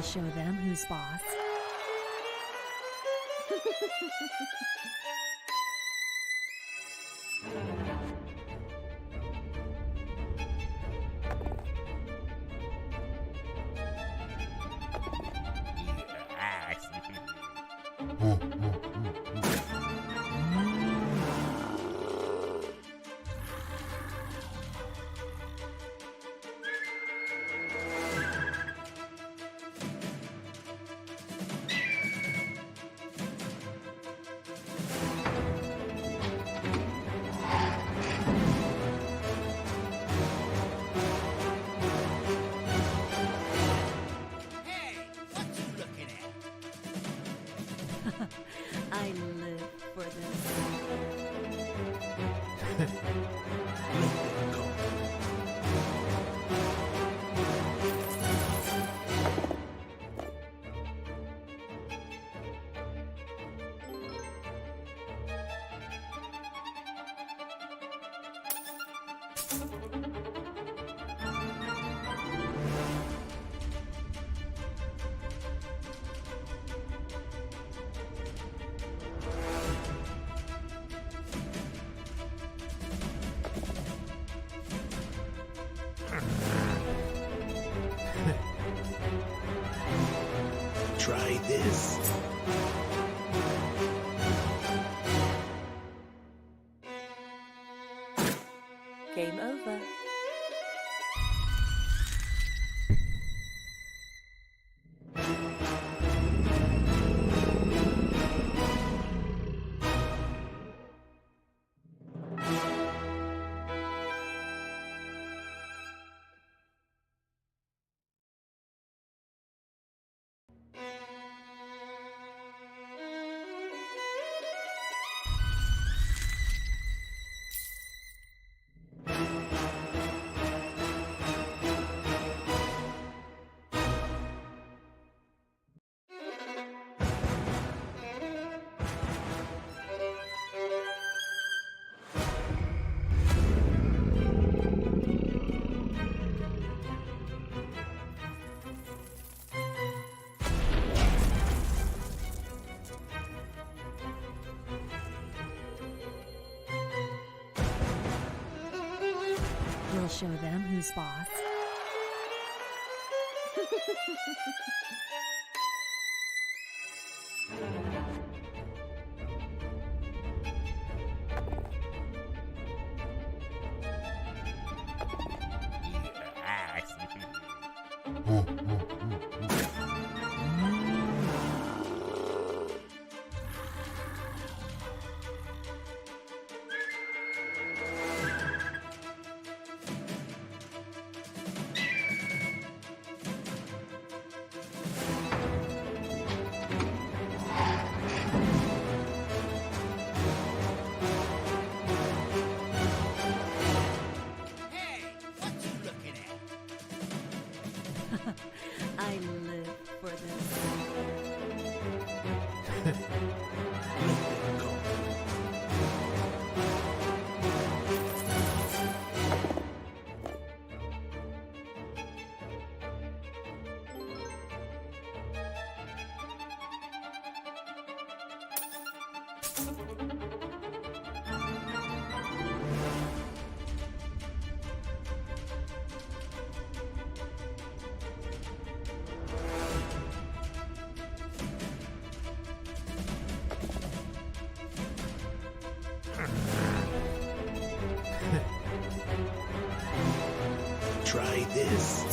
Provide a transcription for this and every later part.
show them who's boss. I live for this. Try this. Game over. We'll show them who's boss. I live for this. Try this.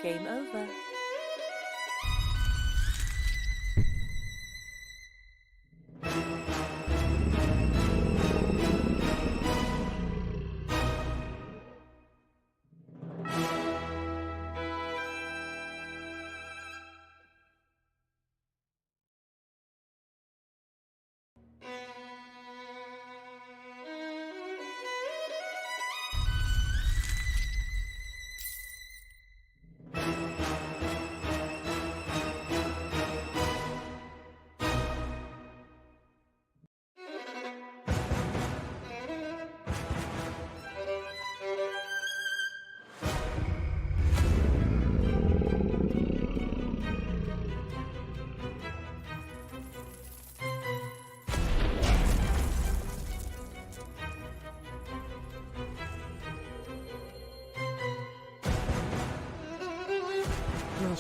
Game over.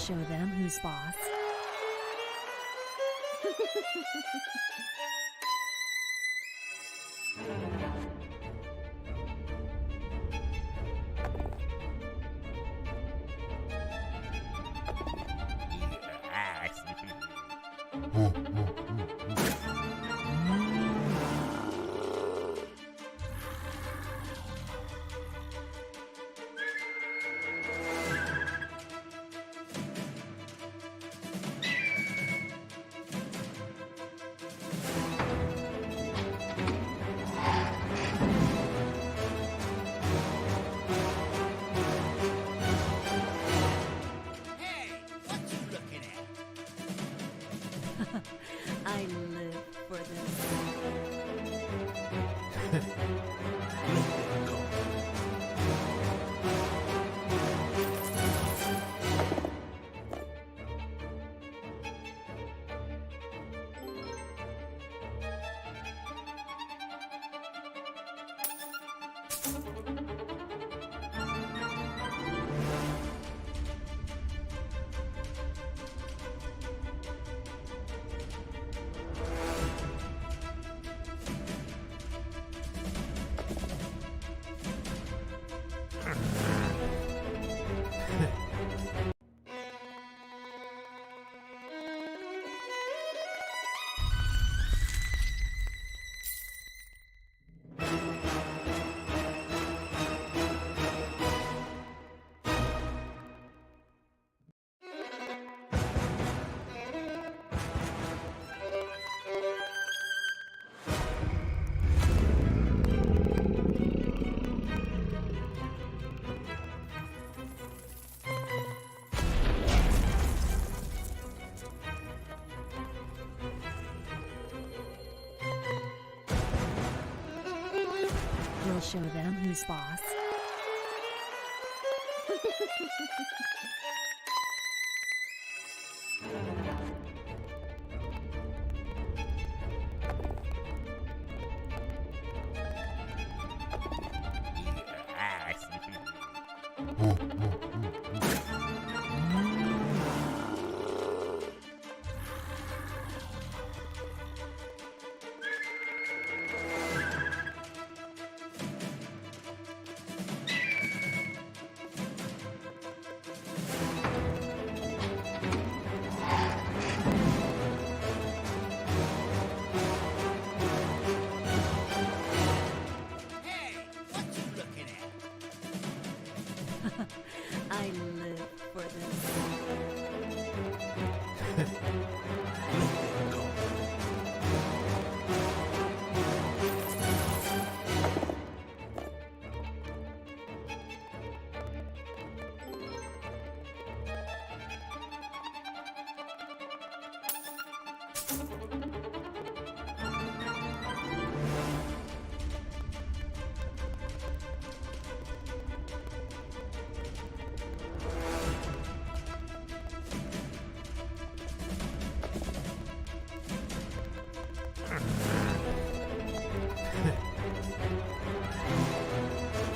show them who's boss. I live for this. We'll show them who's boss. I live for this.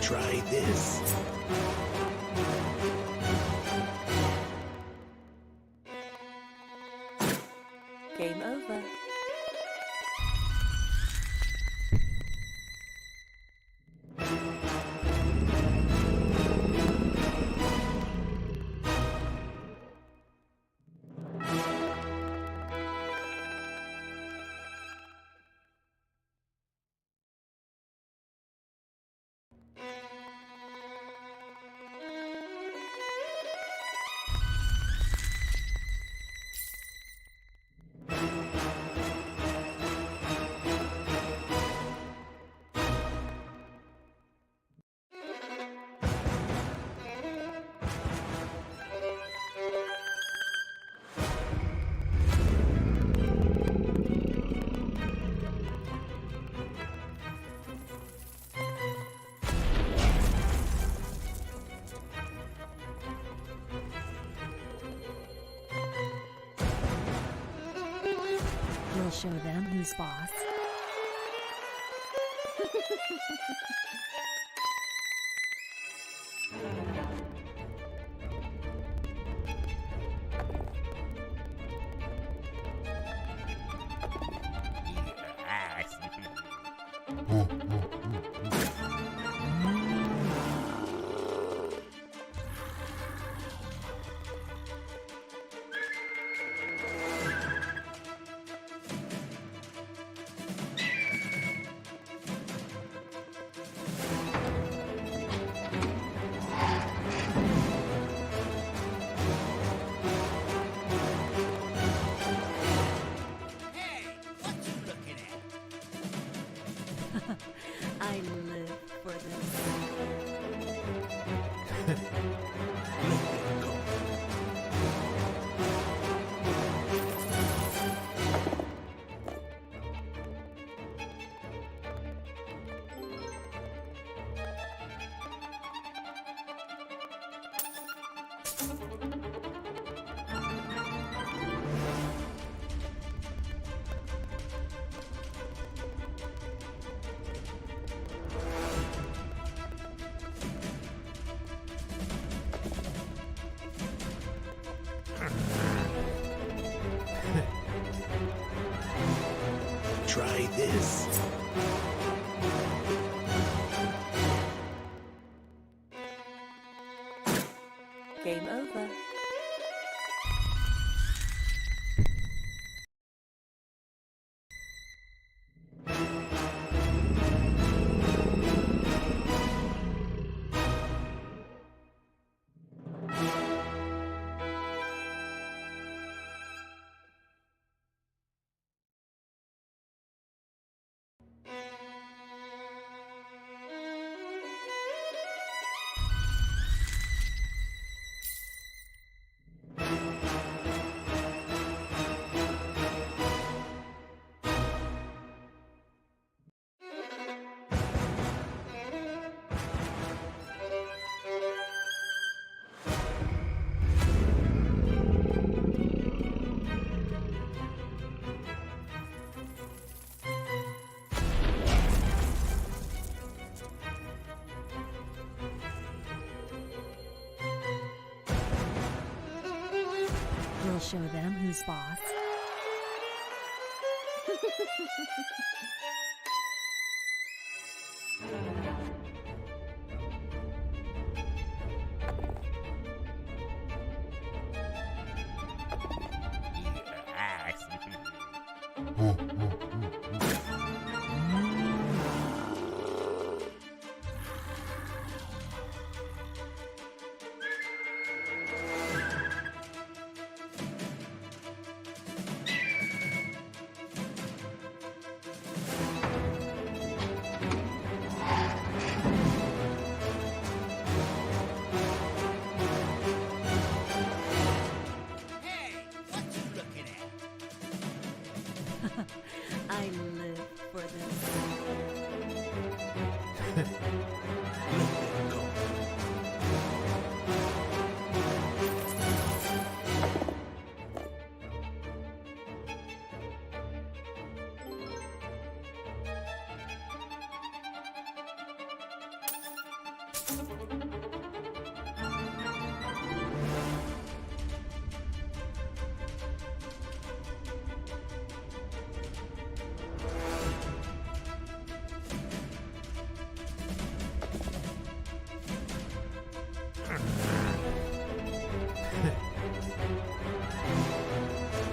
Try this. Game over. We'll show them who's boss. Try this. Game over. We'll show them who's boss. I live for this.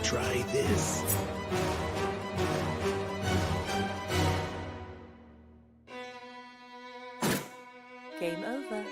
Try this. Game over.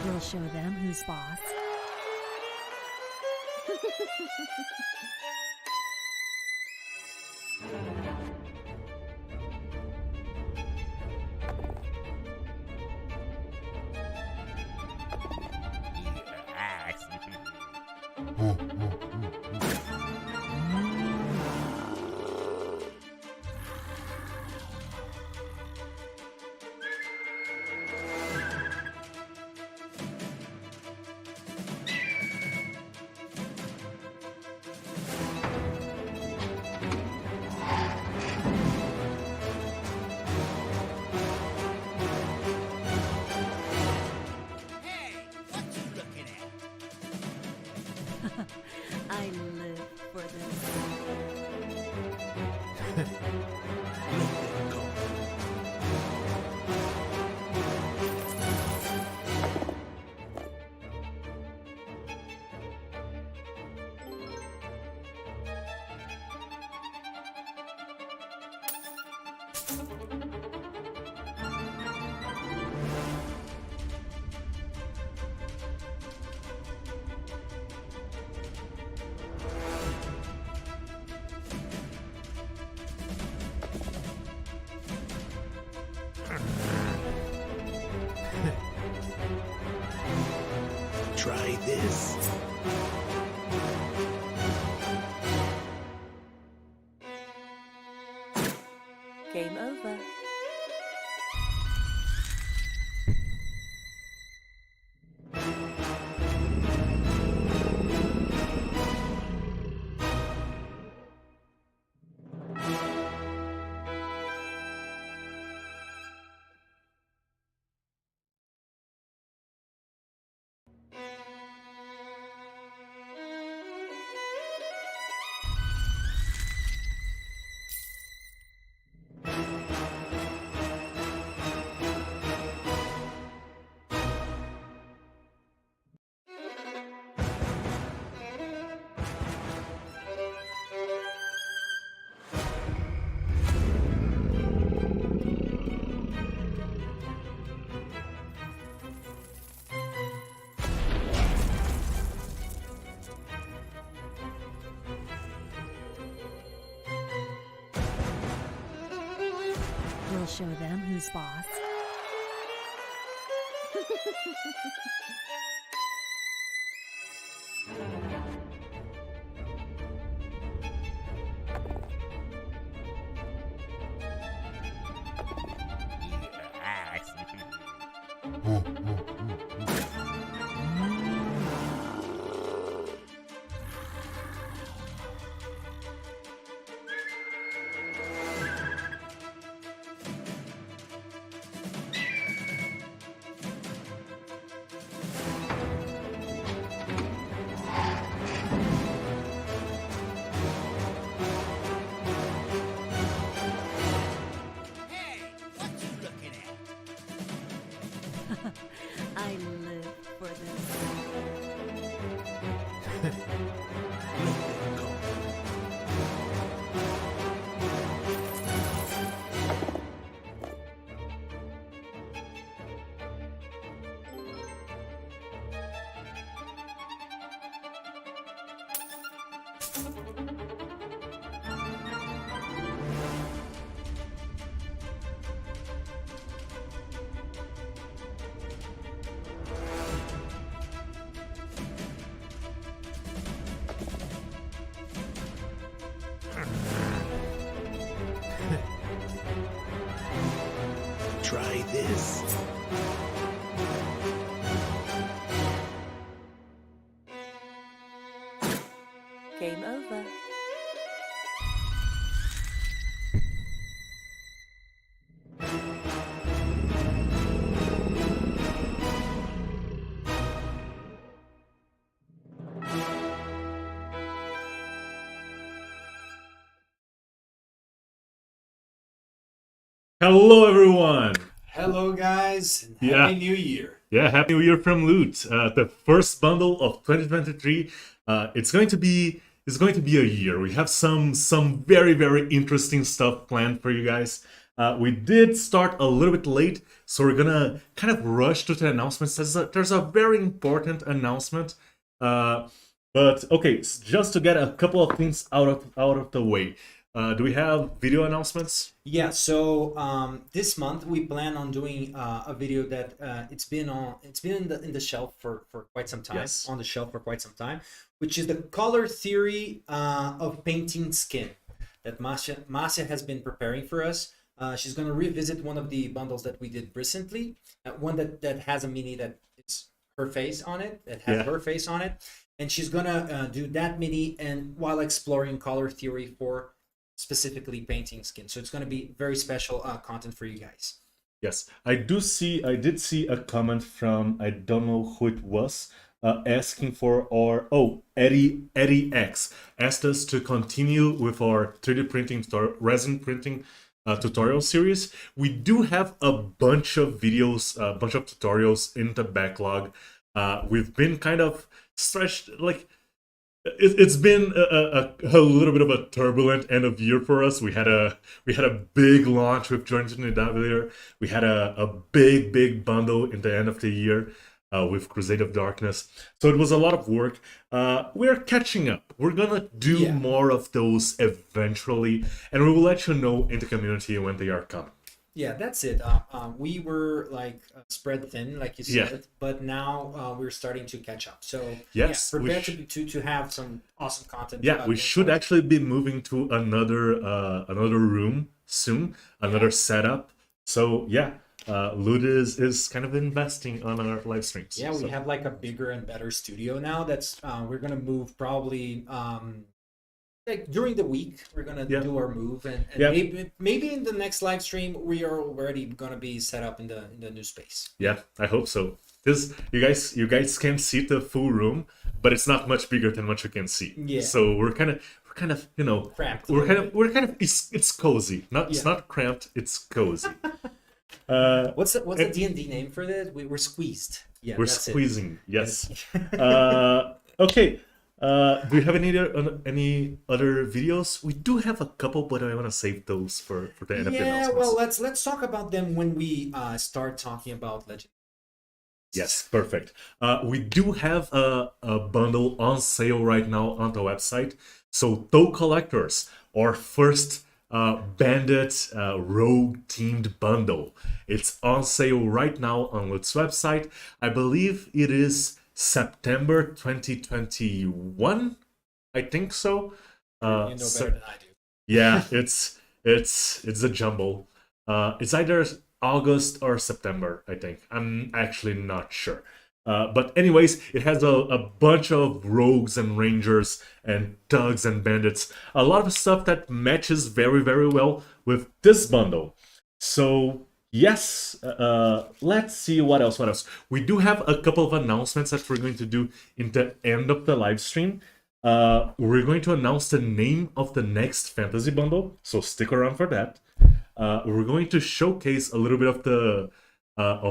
We'll show them who's boss. I live for this. Try this. Game over. We'll show them who's boss. I live for this. Try this. Game over. Hello, everyone. Hello, guys, and Yeah. Happy New Year. Yeah, Happy New Year from Loot. The first bundle of 2023. It's going to be a year. We have some very interesting stuff planned for you guys. We did start a little bit late, so we're gonna kind of rush to the announcements. There's a very important announcement. But okay, just to get a couple of things out of the way. Do we have video announcements? Yeah, so this month we plan on doing a video that it's been in the shelf for quite some time. Yes. On the shelf for quite some time, which is the color theory of painting skin that Marcia has been preparing for us. She's going to revisit one of the bundles that we did recently, one that has a mini that it's her face on it, her face on it, and she's going to do that mini and while exploring color theory for specifically painting skin. So it's going to be very special content for you guys. Yes, I did see a comment from, I don't know who it was, asking for Eddie X asked us to continue with our 3D printing resin printing tutorial series. We do have a bunch of videos, a bunch of tutorials in the backlog. We've been kind of stretched, like It's been a little bit of a turbulent end of year for us. We had a big launch with Journey to Nidavellir. We had a big bundle in the end of the year with Crusade of Darkness. So it was a lot of work. We're catching up. We're gonna do more of those eventually, and we will let you know in the community when they are coming. Yeah, that's it. We were like spread thin, like you said, but now we're starting to catch up. So yes, prepare to have some awesome content. Yeah, we should actually be moving to another room soon, another setup. So yeah, Lud is kind of investing on our live streams. Yeah, we have like a bigger and better studio now. That's we're gonna move probably. Like during the week, we're gonna do our move, and maybe in the next live stream we are already gonna be set up in the new space. Yeah, I hope so. This you guys can see the full room, but it's not much bigger than what you can see. Yeah. So we're kind of Cramped. it's cozy. It's not cramped. It's cozy. What's the D&D name for this? We're squeezed. Yeah, we're squeezing. Yes. Okay. Do you have any other videos? We do have a couple, but I want to save those for the end of the announcements. Yeah, well, let's talk about them when we start talking about Legend. Yes, perfect. We do have a bundle on sale right now on the website. So, Toe Collectors, our first Bandit rogue themed bundle. It's on sale right now on Lut's website. I believe it is September 2021, I think so. You know better than I do. Yeah, it's a jumble. It's either August or September, I think. I'm actually not sure. But anyways, it has a bunch of rogues and rangers and thugs and bandits. A lot of stuff that matches very well with this bundle. So yes, let's see what else. We do have a couple of announcements that we're going to do in the end of the live stream. We're going to announce the name of the next fantasy bundle, so stick around for that. We're going to showcase a little bit of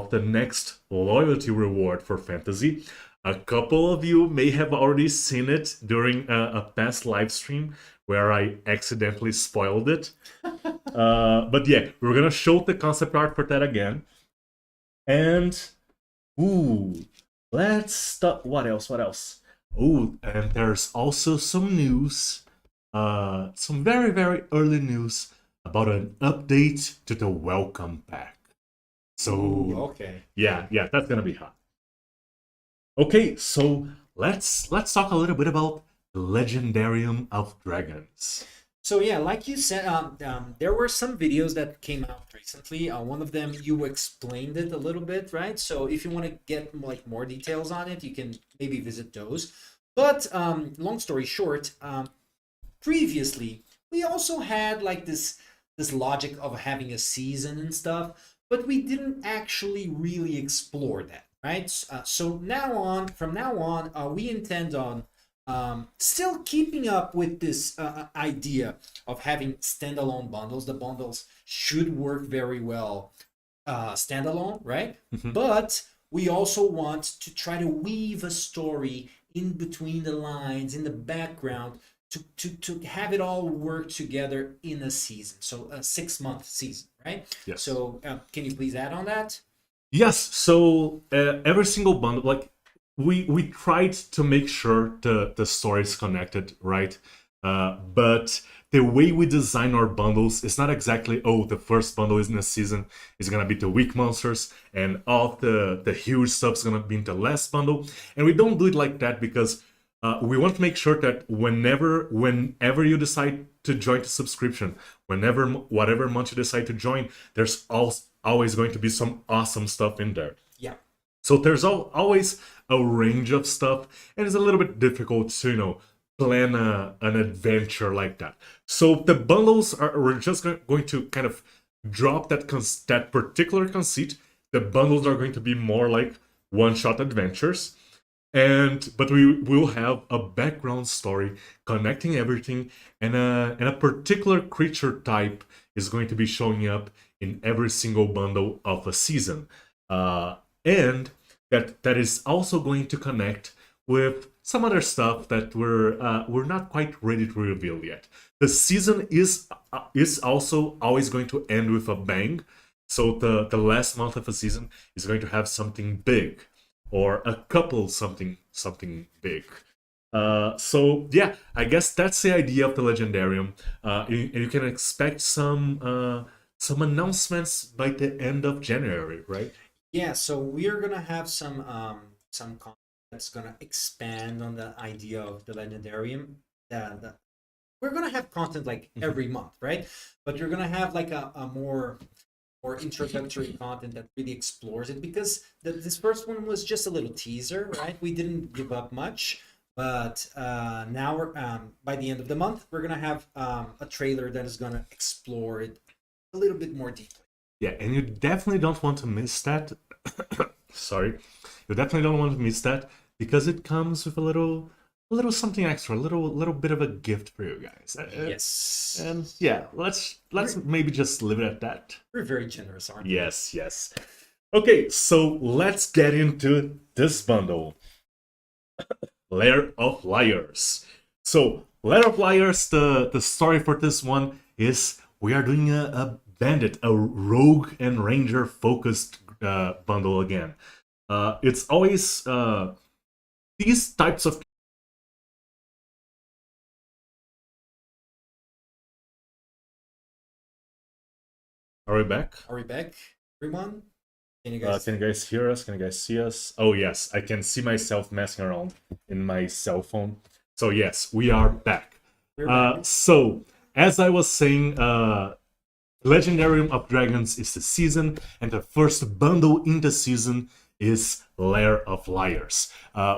the next loyalty reward for fantasy. A couple of you may have already seen it during a past live stream where I accidentally spoiled it. But yeah, we're gonna show the concept art for that again. And let's start. What else? Oh, and there's also some news, some very early news about an update to the welcome pack. So okay, yeah, that's gonna be hot. Okay, so let's talk a little bit about the Legendarium of Dragons. So yeah, like you said, there were some videos that came out recently. One of them you explained it a little bit, right? So if you want to get like more details on it, you can maybe visit those. But long story short, previously we also had like this logic of having a season and stuff, but we didn't actually really explore that, right? So from now on, we intend on still keeping up with this idea of having standalone bundles. The bundles should work very well standalone, right? But we also want to try to weave a story in between the lines, in the background, to have it all work together in a season. So a 6-month season, right? Yes. So can you please add on that? Yes. So every single bundle, like we tried to make sure the story is connected, right? But the way we design our bundles is not exactly, the first bundle is in a season is gonna be the weak monsters, and all the huge stuff is gonna be in the last bundle. And we don't do it like that because we want to make sure that whenever you decide to join the subscription, whatever month you decide to join, there's always going to be some awesome stuff in there. Yeah. So there's always a range of stuff, and it's a little bit difficult to plan an adventure like that. So the bundles we're just going to kind of drop that particular conceit. The bundles are going to be more like one-shot adventures. But we will have a background story connecting everything, and a particular creature type is going to be showing up in every single bundle of a season, and that is also going to connect with some other stuff that we're not quite ready to reveal yet. The season is also always going to end with a bang. So the last month of a season is going to have something big, or a couple something big. So yeah, I guess that's the idea of the Legendarium. You can expect some announcements by the end of January, right? Yeah, so we are gonna have some content that's gonna expand on the idea of the Legendarium. We're gonna have content like every month, right? But you're gonna have like a more introductory content that really explores it, because this first one was just a little teaser, right? We didn't give up much, but now we're by the end of the month we're gonna have a trailer that is gonna explore it a little bit more deeply. Yeah, and you definitely don't want to miss that. Sorry, you definitely don't want to miss that, because it comes with a little something extra, a little bit of a gift for you guys. Yes. And yeah, let's maybe just leave it at that. We're very generous, aren't we? Yes. Okay, so let's get into this bundle. Lair of Liars. So, Lair of Liars, the story for this one is we are doing a bandit, a rogue and ranger focused bundle again. It's always these types of... Are we back? Are we back, everyone? Can you Can you guys hear us? Can you guys see us? Oh yes, I can see myself messing around in my cell phone. So yes, we are back. We're back. So, as I was saying, Legendarium of Dragons is the season, and the first bundle in the season is Lair of Liars.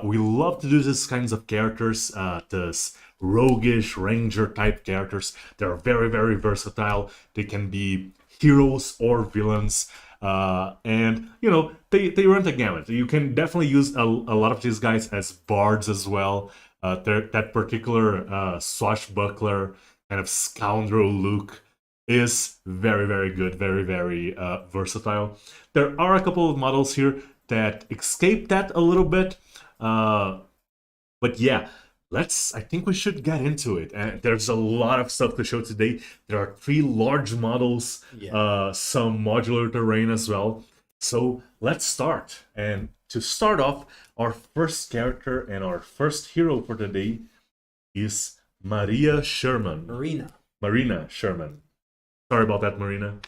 We love to do these kinds of characters, this roguish ranger type characters. They're very, very versatile. They can be heroes or villains. And you know, they run the gamut. You can definitely use a lot of these guys as bards as well. That particular swashbuckler kind of scoundrel look is very, very good, very, very versatile. There are a couple of models here that escape that a little bit, but yeah, I think we should get into it. And there's a lot of stuff to show today. There are 3 large models, some modular terrain as well. So let's start. And to start off, our first character and our first hero for today is Marina Sherman. Sorry about that, Marina.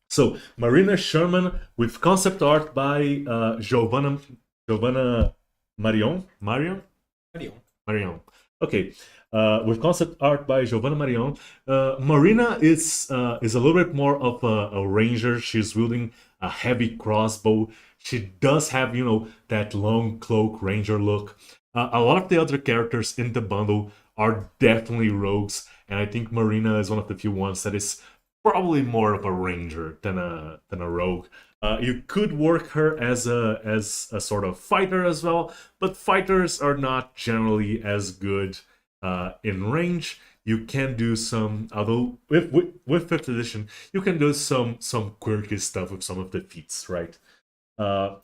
So, Marina Sherman with concept art by Giovanna Marion. Okay, with concept art by Giovanna Marion. Marina is a little bit more of a ranger. She's wielding a heavy crossbow. She does have, you know, that long cloak ranger look. A lot of the other characters in the bundle are definitely rogues, and I think Marina is one of the few ones that is probably more of a ranger than a rogue. You could work her as a sort of fighter as well, but fighters are not generally as good in range. You can do some, although with 5th edition, you can do some quirky stuff with some of the feats, right? I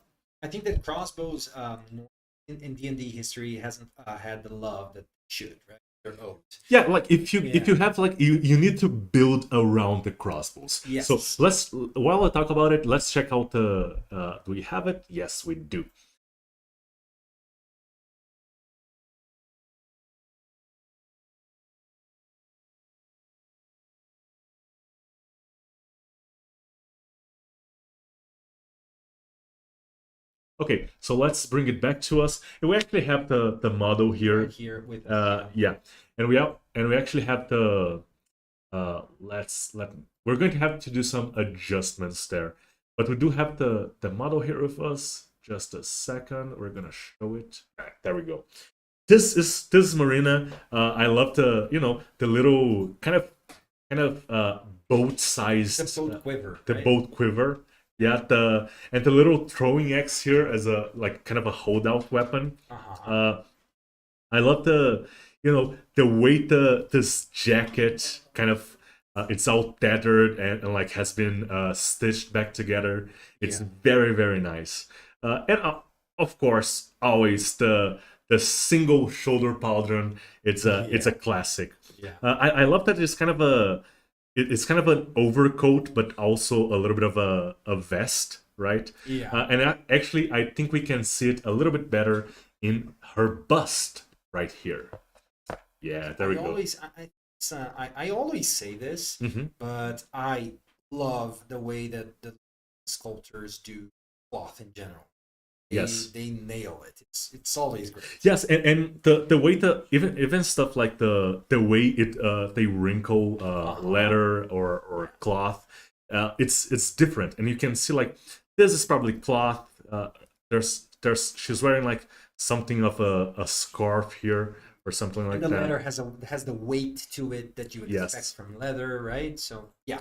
think that crossbows in D&D history hasn't had the love that it should, right? They're owed. Yeah, like if you have like you need to build around the crossbows. Yes. So while I talk about it, let's check out the do we have it? Yes, we do. Okay, so let's bring it back to us. And we actually have the model here. Right here with us, yeah, and we actually have the we're going to have to do some adjustments there, but we do have the model here with us. Just a second, we're gonna show it. Right, there we go. This is Marina. I love the the little kind of boat-sized the boat quiver. the right? boat quiver. Yeah, the little throwing axe here as a like kind of a holdout weapon. I love the way this jacket kind of it's all tattered and like has been stitched back together. It's very, very nice. And of course, always the the single shoulder pauldron. It's a classic. Yeah. I love that it's kind of it's kind of an overcoat, but also a little bit of a vest, right? Yeah. And actually, I think we can see it a little bit better in her bust right here. Yeah, there we go. I always say this, but I love the way that the sculptors do cloth in general. They nail it. It's always great. Yes, and the way even stuff like the way they wrinkle leather or cloth, it's different, and you can see like this is probably cloth. There's she's wearing like something of a scarf here or something like and the that. leather has the weight to it that you would expect from leather, right? So yeah.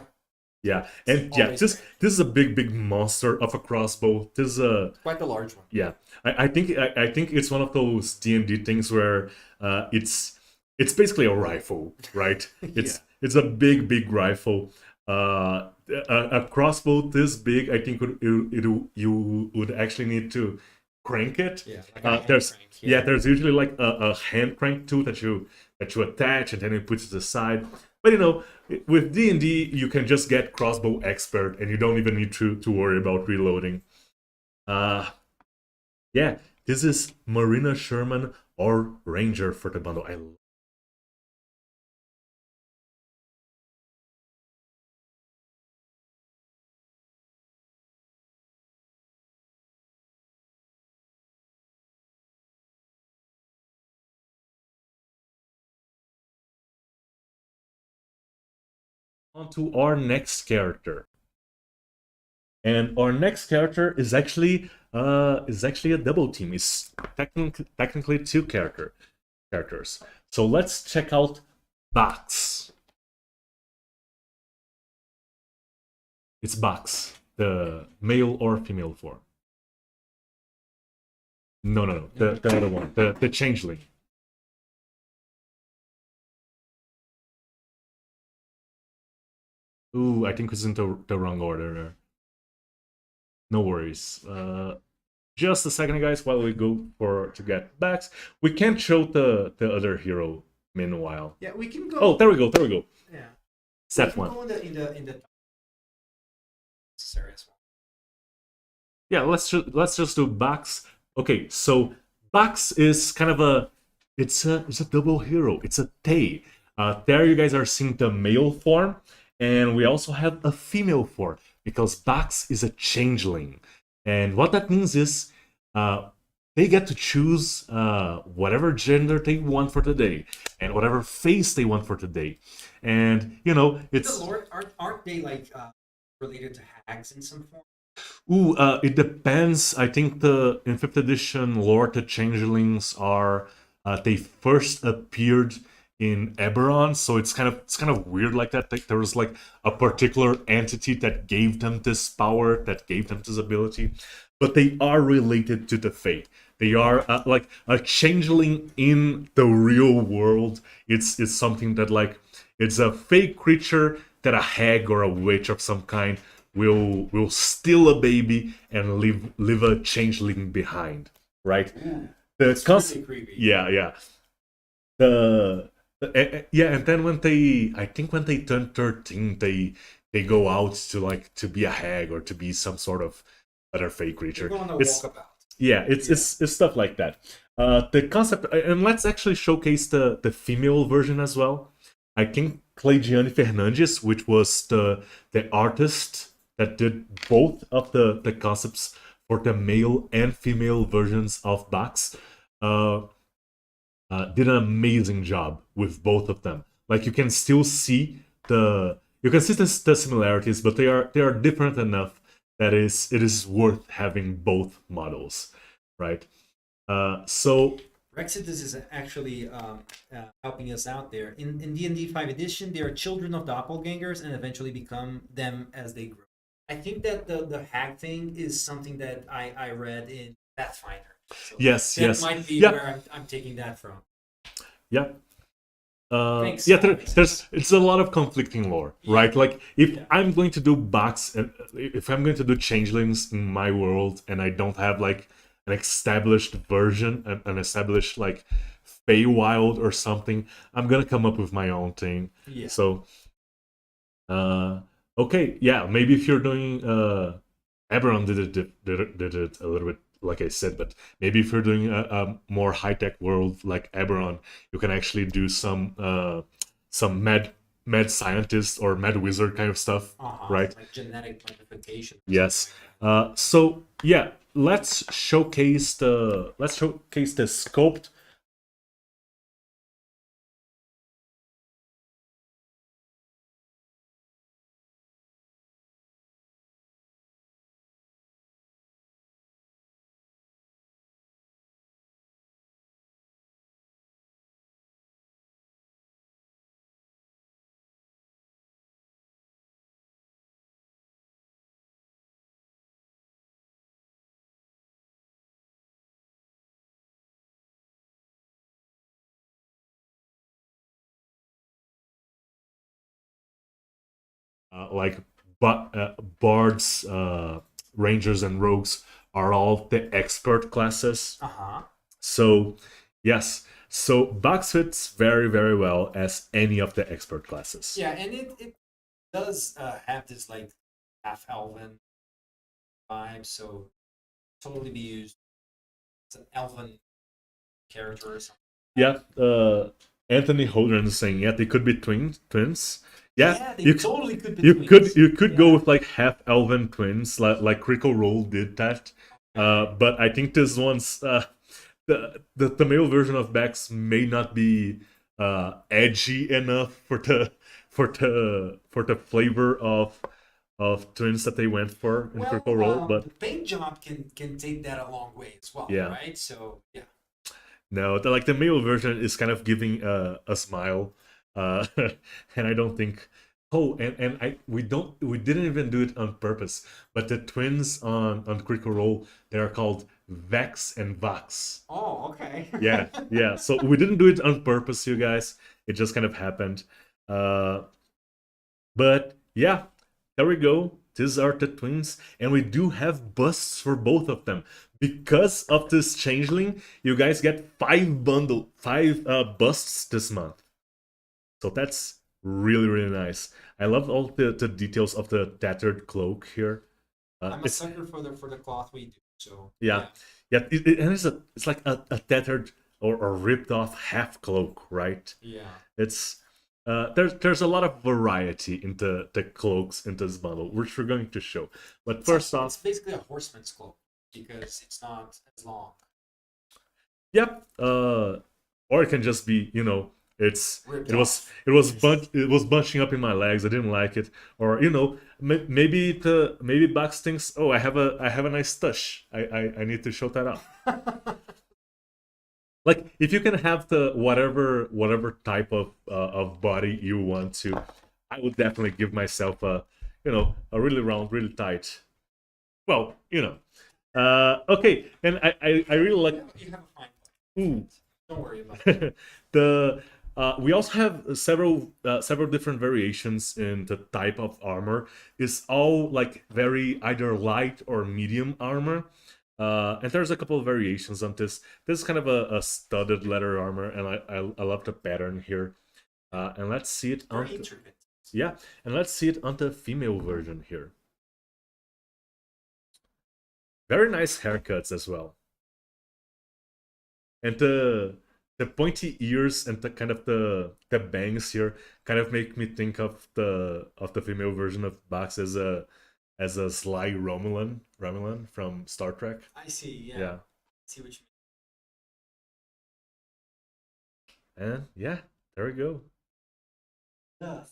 Yeah, and yeah, this is a big monster of a crossbow. This is quite a large one. Yeah, I think it's one of those D&D things where it's basically a rifle, right? It's a big rifle. A crossbow this big, I think you would actually need to crank it. Yeah, like there's usually like a hand crank too that you attach and then you put it aside. But you know, with D&D, you can just get crossbow expert, and you don't even need to worry about reloading. Yeah, this is Marina, Sherman, or Ranger for the bundle. On to our next character, and our next character is actually a double team. It's technically two characters. So let's check out Bax. It's Bax, the male or female form. No, the other one, the changeling. Ooh, I think it's in the wrong order there. No worries. Just a second, guys, while we go to get Bax. We can't show the other hero meanwhile. Yeah, we can go. Oh, there we go. Yeah. Step one. Go in the necessary as well. Yeah, let's just do Bax. Okay, so Bax is kind of it's a double hero. It's a Tay. There you guys are seeing the male form. And we also have a female form, because Bax is a changeling. And what that means is they get to choose whatever gender they want for today, and whatever face they want for today. And, you know, it's... The Lord, aren't they, like, related to hags in some form? Ooh, it depends. I think in 5th edition lore, the changelings are... they first appeared in Eberron, so it's kind of weird like that. Like, there was like a particular entity that gave them this power, that gave them this ability, but they are related to the Fae. They are like a changeling in the real world. It's something that, like, it's a fake creature that a hag or a witch of some kind will steal a baby and leave a changeling behind, right? It's really creepy. Yeah. And then when they turn 13, they go out to be a hag or to be some sort of other fake creature. They're going on a walkabout. Yeah, it's stuff like that. The concept, and let's actually showcase the female version as well. I think Cleidiane Fernandes, which was the artist that did both of the concepts for the male and female versions of Bax, did an amazing job with both of them. Like, you can still see the similarities, but they are different enough that it is worth having both models, right? So Rexidus is actually helping us out there. In D&D 5 edition, they are children of doppelgangers and eventually become them as they grow. I think that the hag thing is something that I read in Pathfinder. So yes. That might be where I'm taking that from. Yeah. Thanks. Yeah, it's a lot of conflicting lore, right? Like, if I'm going to do Bax, if I'm going to do changelings in my world, and I don't have like an established version, an established like Feywild or something, I'm gonna come up with my own thing. Yeah. So, okay, yeah, maybe if you're doing Eberron did it a little bit like I said, but maybe if you're doing a more high tech world like Eberron, you can actually do some mad scientist or mad wizard kind of stuff, right? Like genetic modification. Yes. So yeah, let's showcase the sculpt. Like bards, rangers, and rogues are all the expert classes. So yes, so Bugs fits very very well as any of the expert classes. Yeah, and it does have this like half elven vibe, so totally be used as an elven character or something. Yeah, Anthony Holdren is saying, yeah, they could be twins. Yeah, they you totally could be you twins. could go with like half elven twins, like Critical Role did that. But I think this one's the male version of Bex may not be edgy enough for the flavor of twins that they went for in Critical Role. But the paint job can take that a long way as well, Yeah. right? So yeah. no, the male version is kind of giving a smile, and I don't think. Oh, and we didn't even do it on purpose. But the twins on Critical Role, they are called Vex and Vax. Oh, okay. Yeah. So we didn't do it on purpose, you guys. It just kind of happened. But yeah, there we go. These are the twins, and we do have busts for both of them. Because of this changeling, you guys get five busts this month. So that's really really nice. I love all the details of the tattered cloak here. I'm a sucker for the cloth we do. So yeah. And it's like a tattered or ripped off half cloak, right? Yeah. It's there's a lot of variety in the cloaks in this bundle, which we're going to show. But first off, it's basically a horseman's cloak because it's not as long. Yep. Or it can just be, Ripped it off. was bunching up in my legs. I didn't like it, or maybe Bugs thinks, oh, I have a nice tush. I need to show that off. Like if you can have the whatever type of body you want to, I would definitely give myself a really round, really tight. Well, okay, and I really like. You have a fine Ooh. Don't worry about it. We also have several different variations in the type of armor. It's all like very either light or medium armor. And there's a couple of variations on this. This is kind of a studded leather armor, and I love the pattern here. And let's see it on and let's see it on the female version here. Very nice haircuts as well. And the pointy ears and the kind of the bangs here kind of make me think of the female version of Bax as a sly Romulan from Star Trek. I see. Yeah. Yeah. I see what you mean. And yeah, there we go. The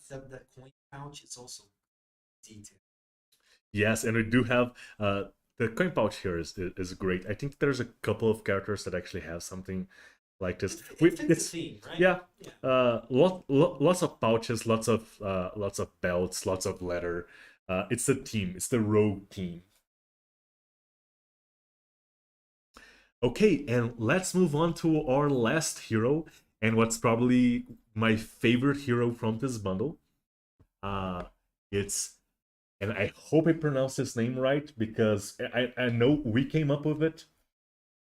coin pouch is also detailed. Yes, and we do have the coin pouch here is great. I think there's a couple of characters that actually have something like this. It's the theme, right? Yeah. Lots of pouches, lots of belts, lots of leather. It's the team. It's the rogue team. Okay, and let's move on to our last hero, and what's probably my favorite hero from this bundle. It's, and I hope I pronounced his name right because I know we came up with it.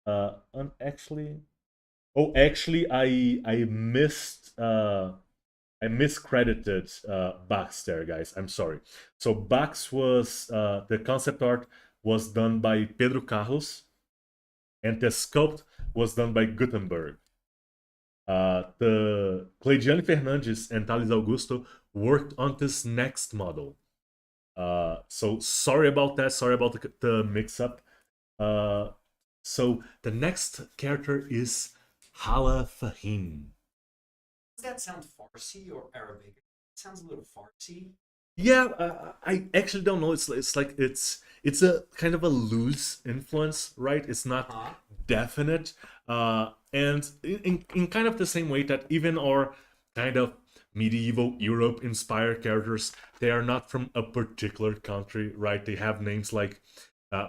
And actually, oh, actually, I miscredited Bax there, guys. I'm sorry. So Bax was the concept art was done by Pedro Carlos, and the sculpt was done by Gutenberg. The Cleidiane Fernandes and Thales Augusto worked on this next model. So sorry about that. Sorry about the mix-up. So the next character is Hala Faheem. Does that sound Farsi or Arabic? It sounds a little Farsi. Yeah, I actually don't know. It's like it's a kind of a loose influence, right? It's not definite, and in kind of the same way that even our kind of medieval Europe inspired characters, they are not from a particular country, right? They have names like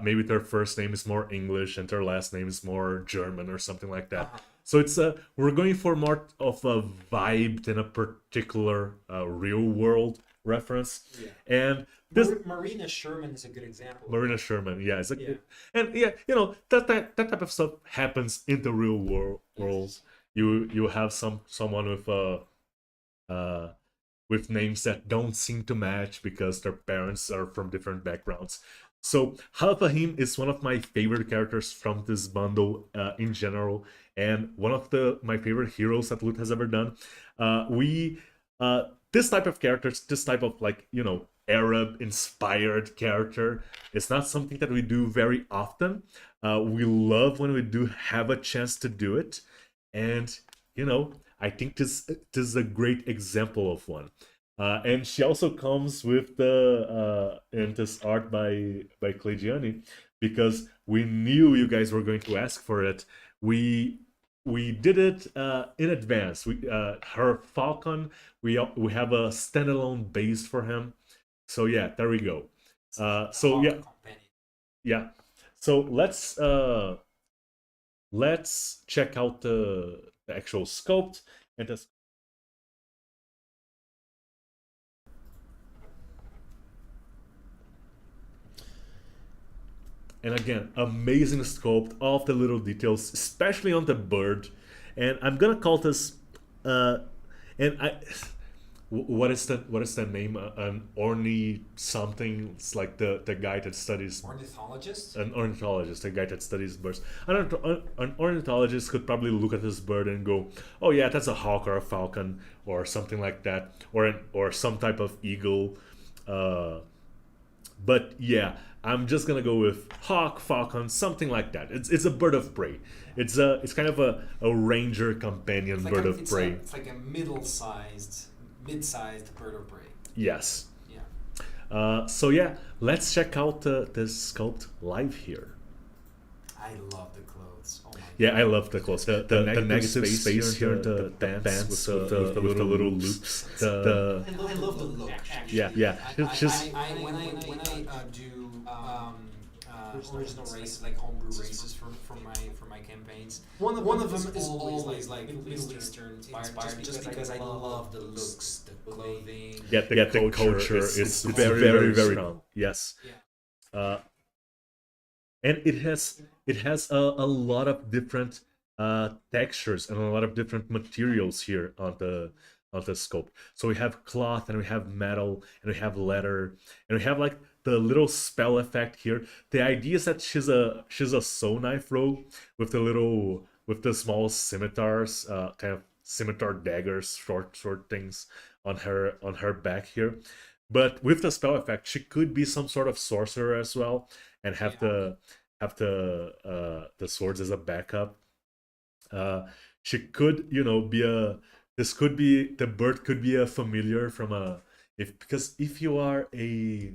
maybe their first name is more English and their last name is more German or something like that. So it's we're going for more of a vibe than a particular real world reference. Yeah. And this Marina Sherman is a good example. Marina Sherman, yeah, it's Yeah. and yeah, you know that type of stuff happens in the real world. You have someone with names that don't seem to match because their parents are from different backgrounds. So Hala Faheem is one of my favorite characters from this bundle in general, and one of my favorite heroes that Loot has ever done. We this type of characters, this type of like Arab inspired character, is not something that we do very often. We love when we do have a chance to do it, and I think this is a great example of one. And she also comes with the in this art by Cleidiane, because we knew you guys were going to ask for it. We did it in advance. Her Falcon, we have a standalone base for him. So yeah, there we go. So yeah, yeah. So let's check out the actual sculpt and the. And again, amazing sculpt, all of the little details, especially on the bird. And I'm gonna call this, and what is the name? An orny something. It's like the guy that studies. Ornithologist. An ornithologist, a guy that studies birds. I don't know. An ornithologist could probably look at this bird and go, "Oh yeah, that's a hawk or a falcon or something like that, or some type of eagle." But yeah, I'm just gonna go with hawk, falcon, something like that. It's a bird of prey. It's kind of a ranger companion bird of prey. It's like a mid-sized bird of prey. Yes. Yeah. So yeah, let's check out this sculpt live here. I love the clothes. Oh my Yeah, I love the clothes. The negative space here, the pants with the little loops. I love the look. Actually. Yeah. It's just When I do original races, like homebrew races for my campaigns, one of them is always like Middle Eastern inspired, just because I love the looks, the clothing. the culture is very strong. Yes. Yeah. And it has a lot of different textures and a lot of different materials here on the scope. So we have cloth and we have metal and we have leather and we have like the little spell effect here. The idea is that she's a soul knife rogue with the small scimitars, kind of scimitar daggers, short things on her back here. But with the spell effect, she could be some sort of sorcerer as well, and have the swords as a backup. She could, be the bird could be a familiar from because if you are a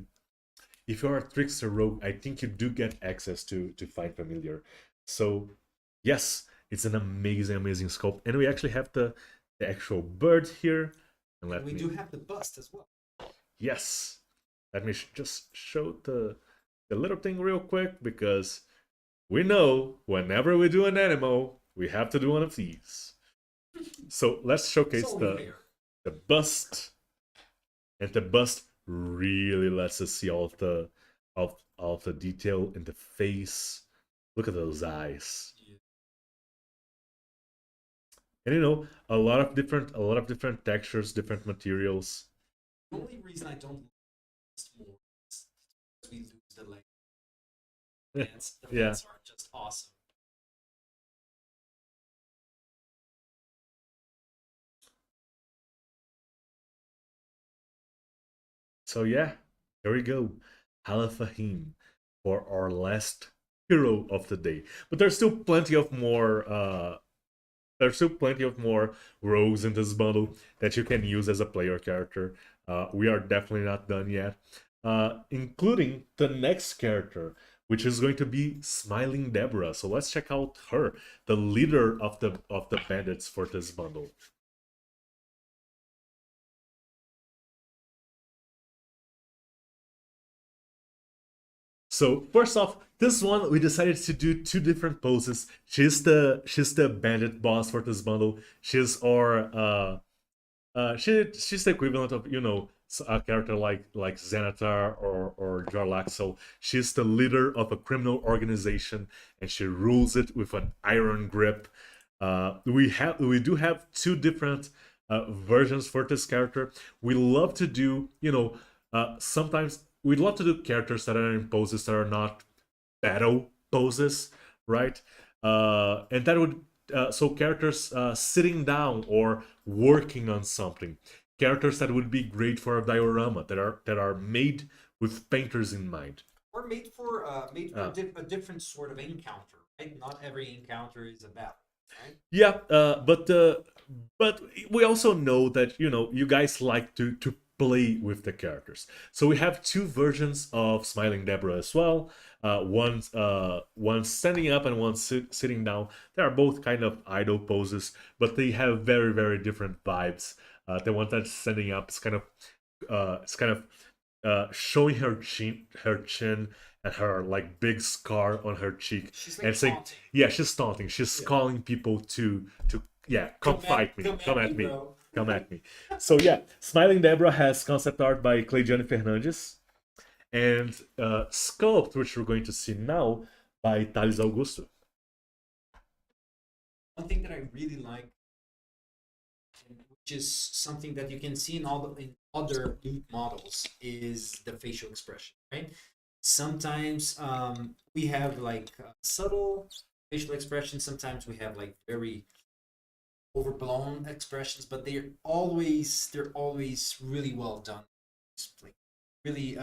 trickster rogue, I think you do get access to find familiar. So yes, it's an amazing scope, and we actually have the actual bird here. And we do have the bust as well. Yes, let me just show the little thing real quick, because we know whenever we do an animal, we have to do one of these. So let's showcase the bust, and the bust really lets us see all of the detail in the face. Look at those eyes. Yeah. And you know, a lot of different textures, different materials. The only reason I don't like this more is because we lose the leg. The Yeah. vents are just awesome. So yeah, here we go. Hala Faheem for our last hero of the day. But there's still plenty of more rogues in this bundle that you can use as a player character. We are definitely not done yet. Including the next character, which is going to be Smiling Debra. So let's check out her, the leader of the bandits for this bundle. So first off, this one we decided to do two different poses. She's the bandit boss for this bundle. She's the equivalent of a character like Xanatar or Jarlaxle. She's the leader of a criminal organization and she rules it with an iron grip. We do have two different versions for this character. We love to do sometimes we'd love to do characters that are in poses that are not battle poses, right? And that would so characters sitting down or working on something, characters that would be great for a diorama that are made with painters in mind. Or made for Uh, a different sort of encounter, right? Not every encounter is a battle, right? Yeah, but we also know that you guys like to play with the characters. So we have two versions of Smiling Deborah as well. One standing up and one sitting down. They are both kind of idle poses, but they have very very different vibes. The one that's standing up is kind of showing her chin and her like big scar on her cheek, She's like and saying, taunting. yeah, she's taunting. She's calling people to yeah, come fight me, come at me, bro. come at me. So yeah, Smiling Deborah has concept art by Cleidiane Fernandes and sculpt, which we're going to see now, by Thales Augusto. One thing that I really like, which is something that you can see in in other loot models, is the facial expression, right? Sometimes we have like subtle facial expressions. Sometimes we have like very overblown expressions, but they're always really well done. It's like really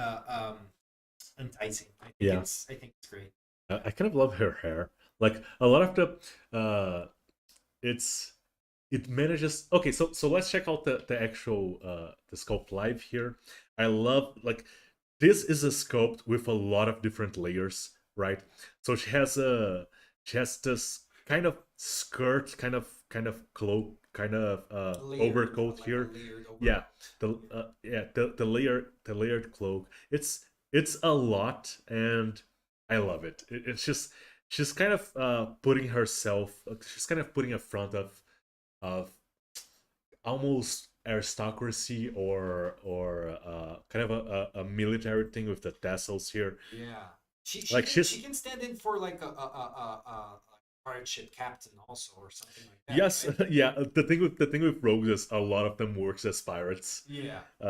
enticing. Yeah. I think it's great. I kind of love her hair. Like a lot of it's it manages. Okay, so let's check out the actual the sculpt live here. I love like this is a sculpt with a lot of different layers, right? So she has this kind of skirt, kind of cloak, kind of overcoat Like here. a layered over. Yeah, the layered cloak. It's a lot, and I love it. It's just she's kind of putting herself. She's kind of putting a front of almost aristocracy or kind of a military thing with the tassels here. Yeah. Like she's She can stand in for like a pirate ship captain also or something like that. yes, Right? yeah. The thing with rogues is a lot of them works as pirates. Yeah. You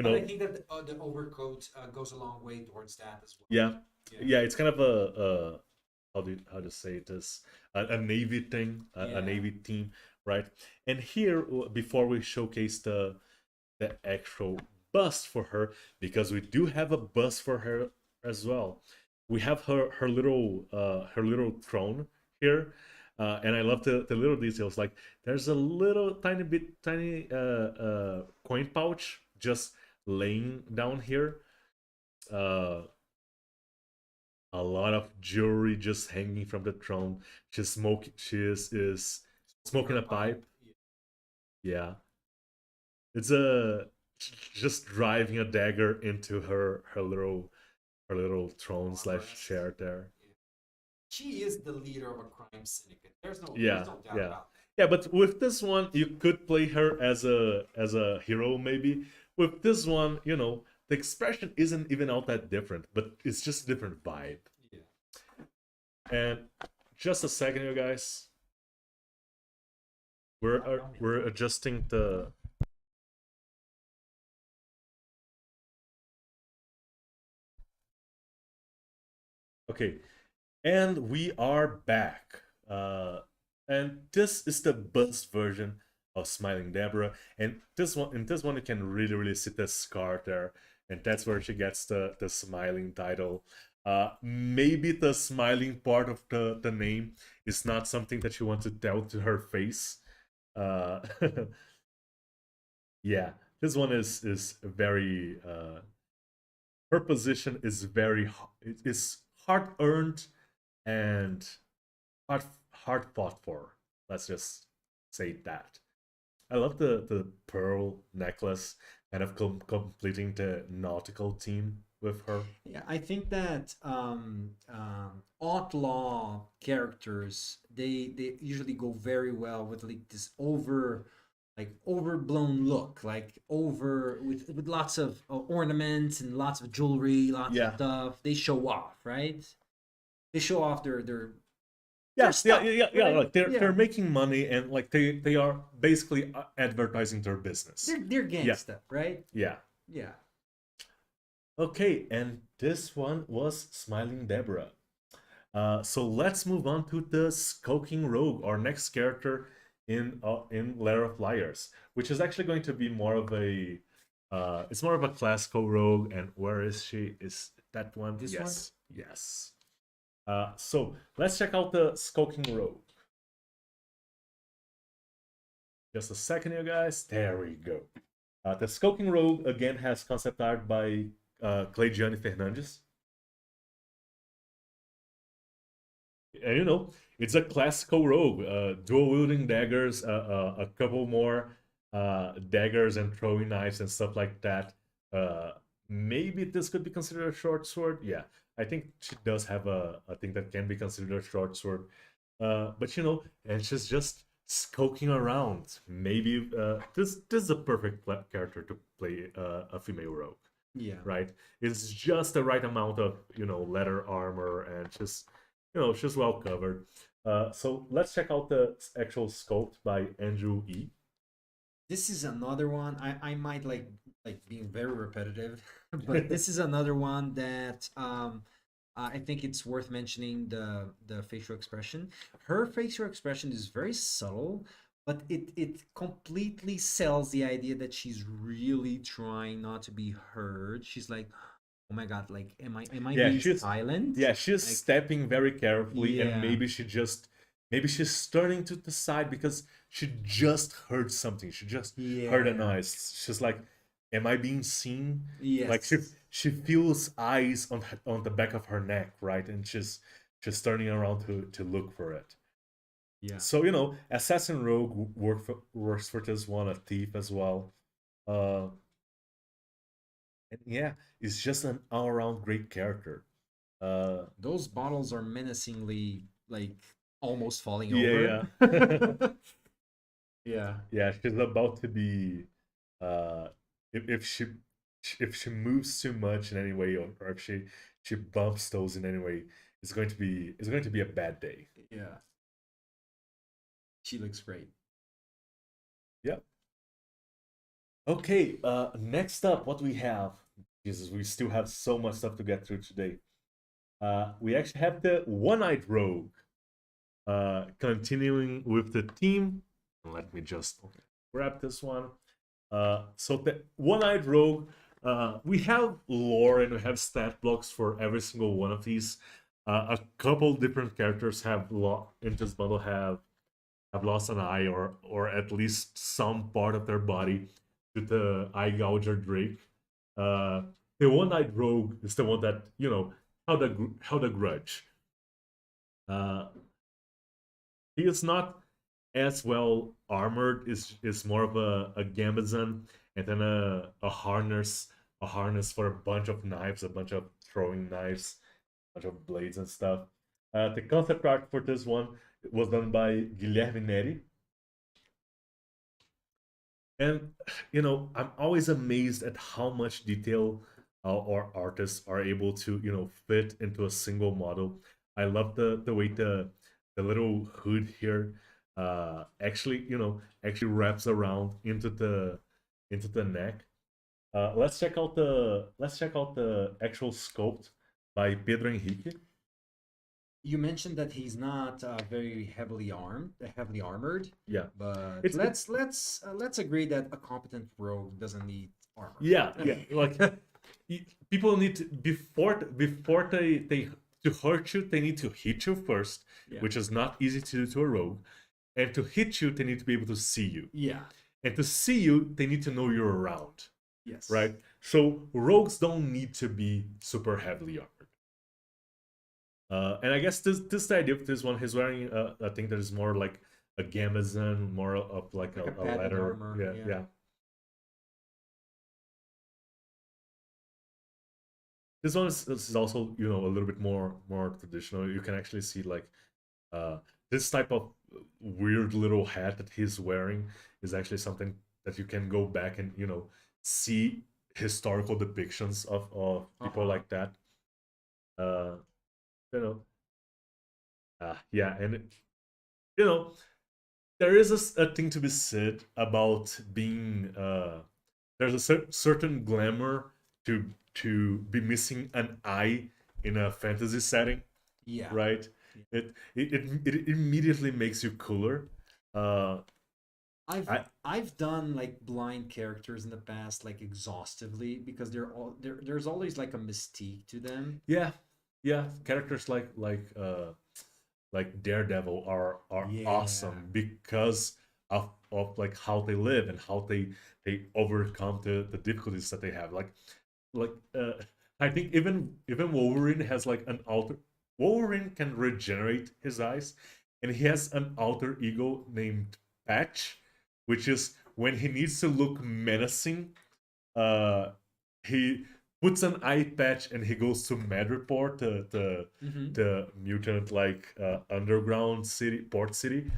But I know, think that the overcoat goes a long way towards that as well. yeah, Yeah. yeah. It's kind of a how to say this a navy thing, a Yeah. navy team, right? And here, before we showcase the actual bust for her, because we do have a bust for her as well. We have her little throne here, and I love the little details. Like there's a little tiny coin pouch just laying down here. Uh, a lot of jewelry just hanging from the throne. She's smoking. Is smoking a pipe. Yeah, it's a just driving a dagger into her little throne slash chair there. She is the leader of a crime syndicate. Yeah, There's no doubt yeah, about yeah. But with this one, you could play her as a hero maybe. With this one, the expression isn't even all that different, but it's just a different vibe. that. Yeah. And just a second, you guys. We're adjusting the. Okay, and we are back. And this is the bust version of Smiling Debra. And this one, you can really see the scar there, and that's where she gets the smiling title. Maybe the smiling part of the name is not something that you want to tell to her face. Uh, yeah, this one is very. Her position is is hard earned and hard fought for. Let's just say that. I love the pearl necklace, kind of completing the nautical theme with her. Yeah, I think that outlaw characters they usually go very well with like this overblown look, like over with lots of ornaments and lots of jewelry, lots of stuff. They show off, right? They show off their Yes, stuff, yeah. right? Like they're Yeah. making money, and like they are basically advertising their business. They're gangsta, right? Yeah. Yeah. Okay, and this one was Smiling Debra. So let's move on to the Skulking Rogue, our next character in Lair of Liars, which is actually going to be more of a it's more of a classical rogue. And where is she? Is that one? This yes, yes. So let's check out the Skulking Rogue. Just a second, you guys. There we go. The Skulking Rogue again has concept art by Cleidiane Fernandes. And you know, it's a classical rogue, dual wielding daggers, a couple more daggers and throwing knives and stuff like that. Maybe this could be considered a short sword. Yeah, I think she does have a thing that can be considered a short sword. But you know, and she's just skulking around. Maybe this is a perfect character to play a female rogue. Yeah. Right? It's just the right amount of leather armor, and just she's well covered. So let's check out the actual sculpt by Andrew E. This is another one. I might like being very repetitive, but this is another one that I think it's worth mentioning the facial expression. Her facial expression is very subtle, but it completely sells the idea that she's really trying not to be heard. She's like, oh my god, like am I being silent? Yeah, she's like, stepping very carefully, and Yeah. maybe she's turning to the side because she just heard something. She just heard a Yeah. noise. She's like, am I being seen? Yes. Like she feels eyes on the back of her neck, right? And she's turning around to look for it. Yeah. So assassin rogue works for this one, a thief as well. And yeah, it's just an all-around great character. Those bottles are menacingly like almost falling Yeah, over. Yeah. yeah. She's about to be. If she moves too much in any way, or if she bumps those in any way, it's going to be a bad day. Yeah. She looks great. Yep. Okay. Next up, what we have. Jesus, we still have so much stuff to get through today. We actually have the One-Eyed Rogue. Continuing with the theme. Let me just grab this one. So the One-Eyed Rogue, we have lore and we have stat blocks for every single one of these. A couple different characters in this bundle have lost an eye, or at least some part of their body to the Eye-gouger Drake. The One-Eyed Rogue is the one that held a grudge. He is not as well armored. Is more of a gambazon, and then a harness for a bunch of knives, a bunch of throwing knives, a bunch of blades and stuff. The concept art for this one was done by Guilherme Neri. And I'm always amazed at how much detail our artists are able to fit into a single model. I love the way the little hood here actually, actually wraps around into the neck. Let's check out the actual sculpt by Pedro Henrique. You mentioned that he's not very heavily armored. Yeah, But It's- let's agree that a competent rogue doesn't need armor. yeah. Like people need to before they to hurt you, they need to hit you first, Yeah. which is not easy to do to a rogue. And to hit you, they need to be able to see you. Yeah. And to see you, they need to know you're around. Yes. Right? So rogues don't need to be super heavily armored. And I guess this the idea of this one, he's wearing a thing that is more like a gamazon, more of like a padded leather. armor, yeah. This one is also, a little bit more traditional. You can actually see like this type of weird little hat that he's wearing is actually something that you can go back and see historical depictions of people like that. Yeah, and there is a thing to be said about being there's a certain glamour to be missing an eye in a fantasy setting. Yeah. Right. It immediately makes you cooler. I've done like blind characters in the past like exhaustively because there's always like a mystique to them. Yeah, characters like Daredevil are awesome because of like how they live and how they overcome the difficulties that they have. I think even Wolverine has like an alter. Wolverine can regenerate his eyes, and he has an alter ego named Patch, which is when he needs to look menacing, he puts an eye patch and he goes to Madripoor, the mutant underground city, port city,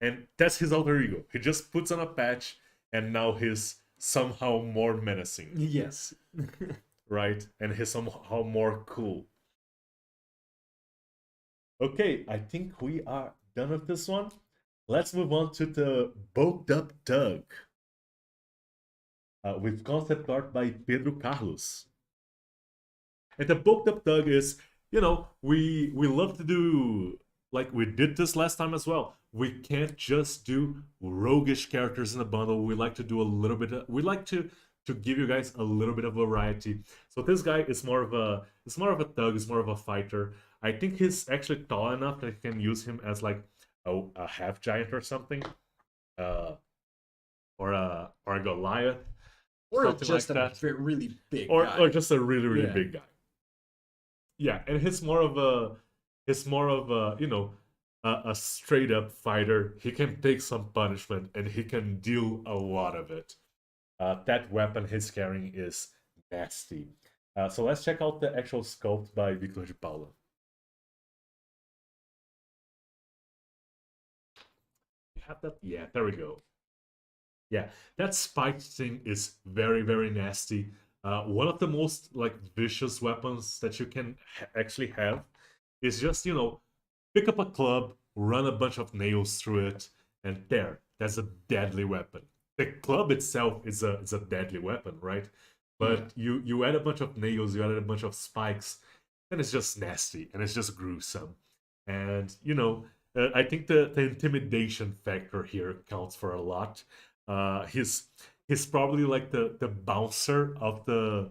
and that's his alter ego. He just puts on a patch, and now he's somehow more menacing. Yes. Right, and he's somehow more cool. Okay, I think we are done with this one. Let's move on to the Bulked Up Doug. With concept art by Pedro Carlos. And the Bulked Up Doug is, we love to do, like we did this last time as well. We can't just do roguish characters in a bundle. We like to do a little bit we like to give you guys a little bit of variety. So this guy is more of a thug, is more of a fighter. I think he's actually tall enough that you can use him as like a half giant or something, or a Goliath, or something just like that. really big or guy. or just a really big guy. Yeah, and he's more of a a straight up fighter. He can take some punishment and he can deal a lot of it. That weapon he's carrying is nasty. So let's check out the actual sculpt by Victor de Paula. You have that? Yeah, there we go. Yeah, that spiked thing is very, very nasty. One of the most vicious weapons that you can actually have is just pick up a club, run a bunch of nails through it, and there. That's a deadly weapon. The club itself is a deadly weapon, right? But you add a bunch of nails, you add a bunch of spikes, and it's just nasty and it's just gruesome. And I think the intimidation factor here counts for a lot. He's probably like the bouncer of the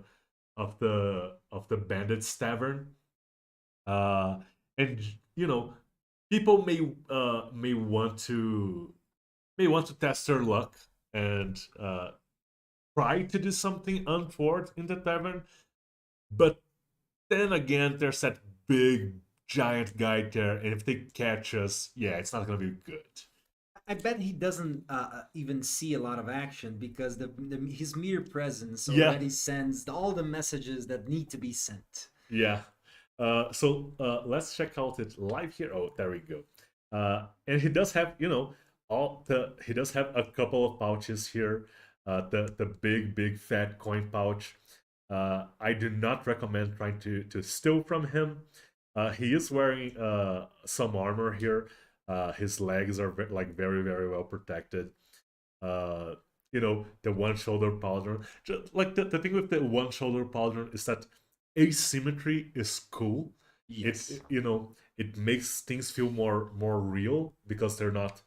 bandits tavern, and people may want to test their luck and try to do something untoward in the tavern, but then again there's that big giant guy there, and if they catch us, it's not gonna be good. I bet he doesn't even see a lot of action because his mere presence already sends all the messages that need to be sent. Yeah. So let's check out it live here. Oh, there we go. And he does have, he does have a couple of pouches here. The big fat coin pouch. I do not recommend trying to steal from him. He is wearing some armor here. His legs are like very very well protected. You know, the one shoulder pauldron. Like the thing with the one shoulder pauldron is that asymmetry is cool. Yes. You know, it makes things feel more real because they're not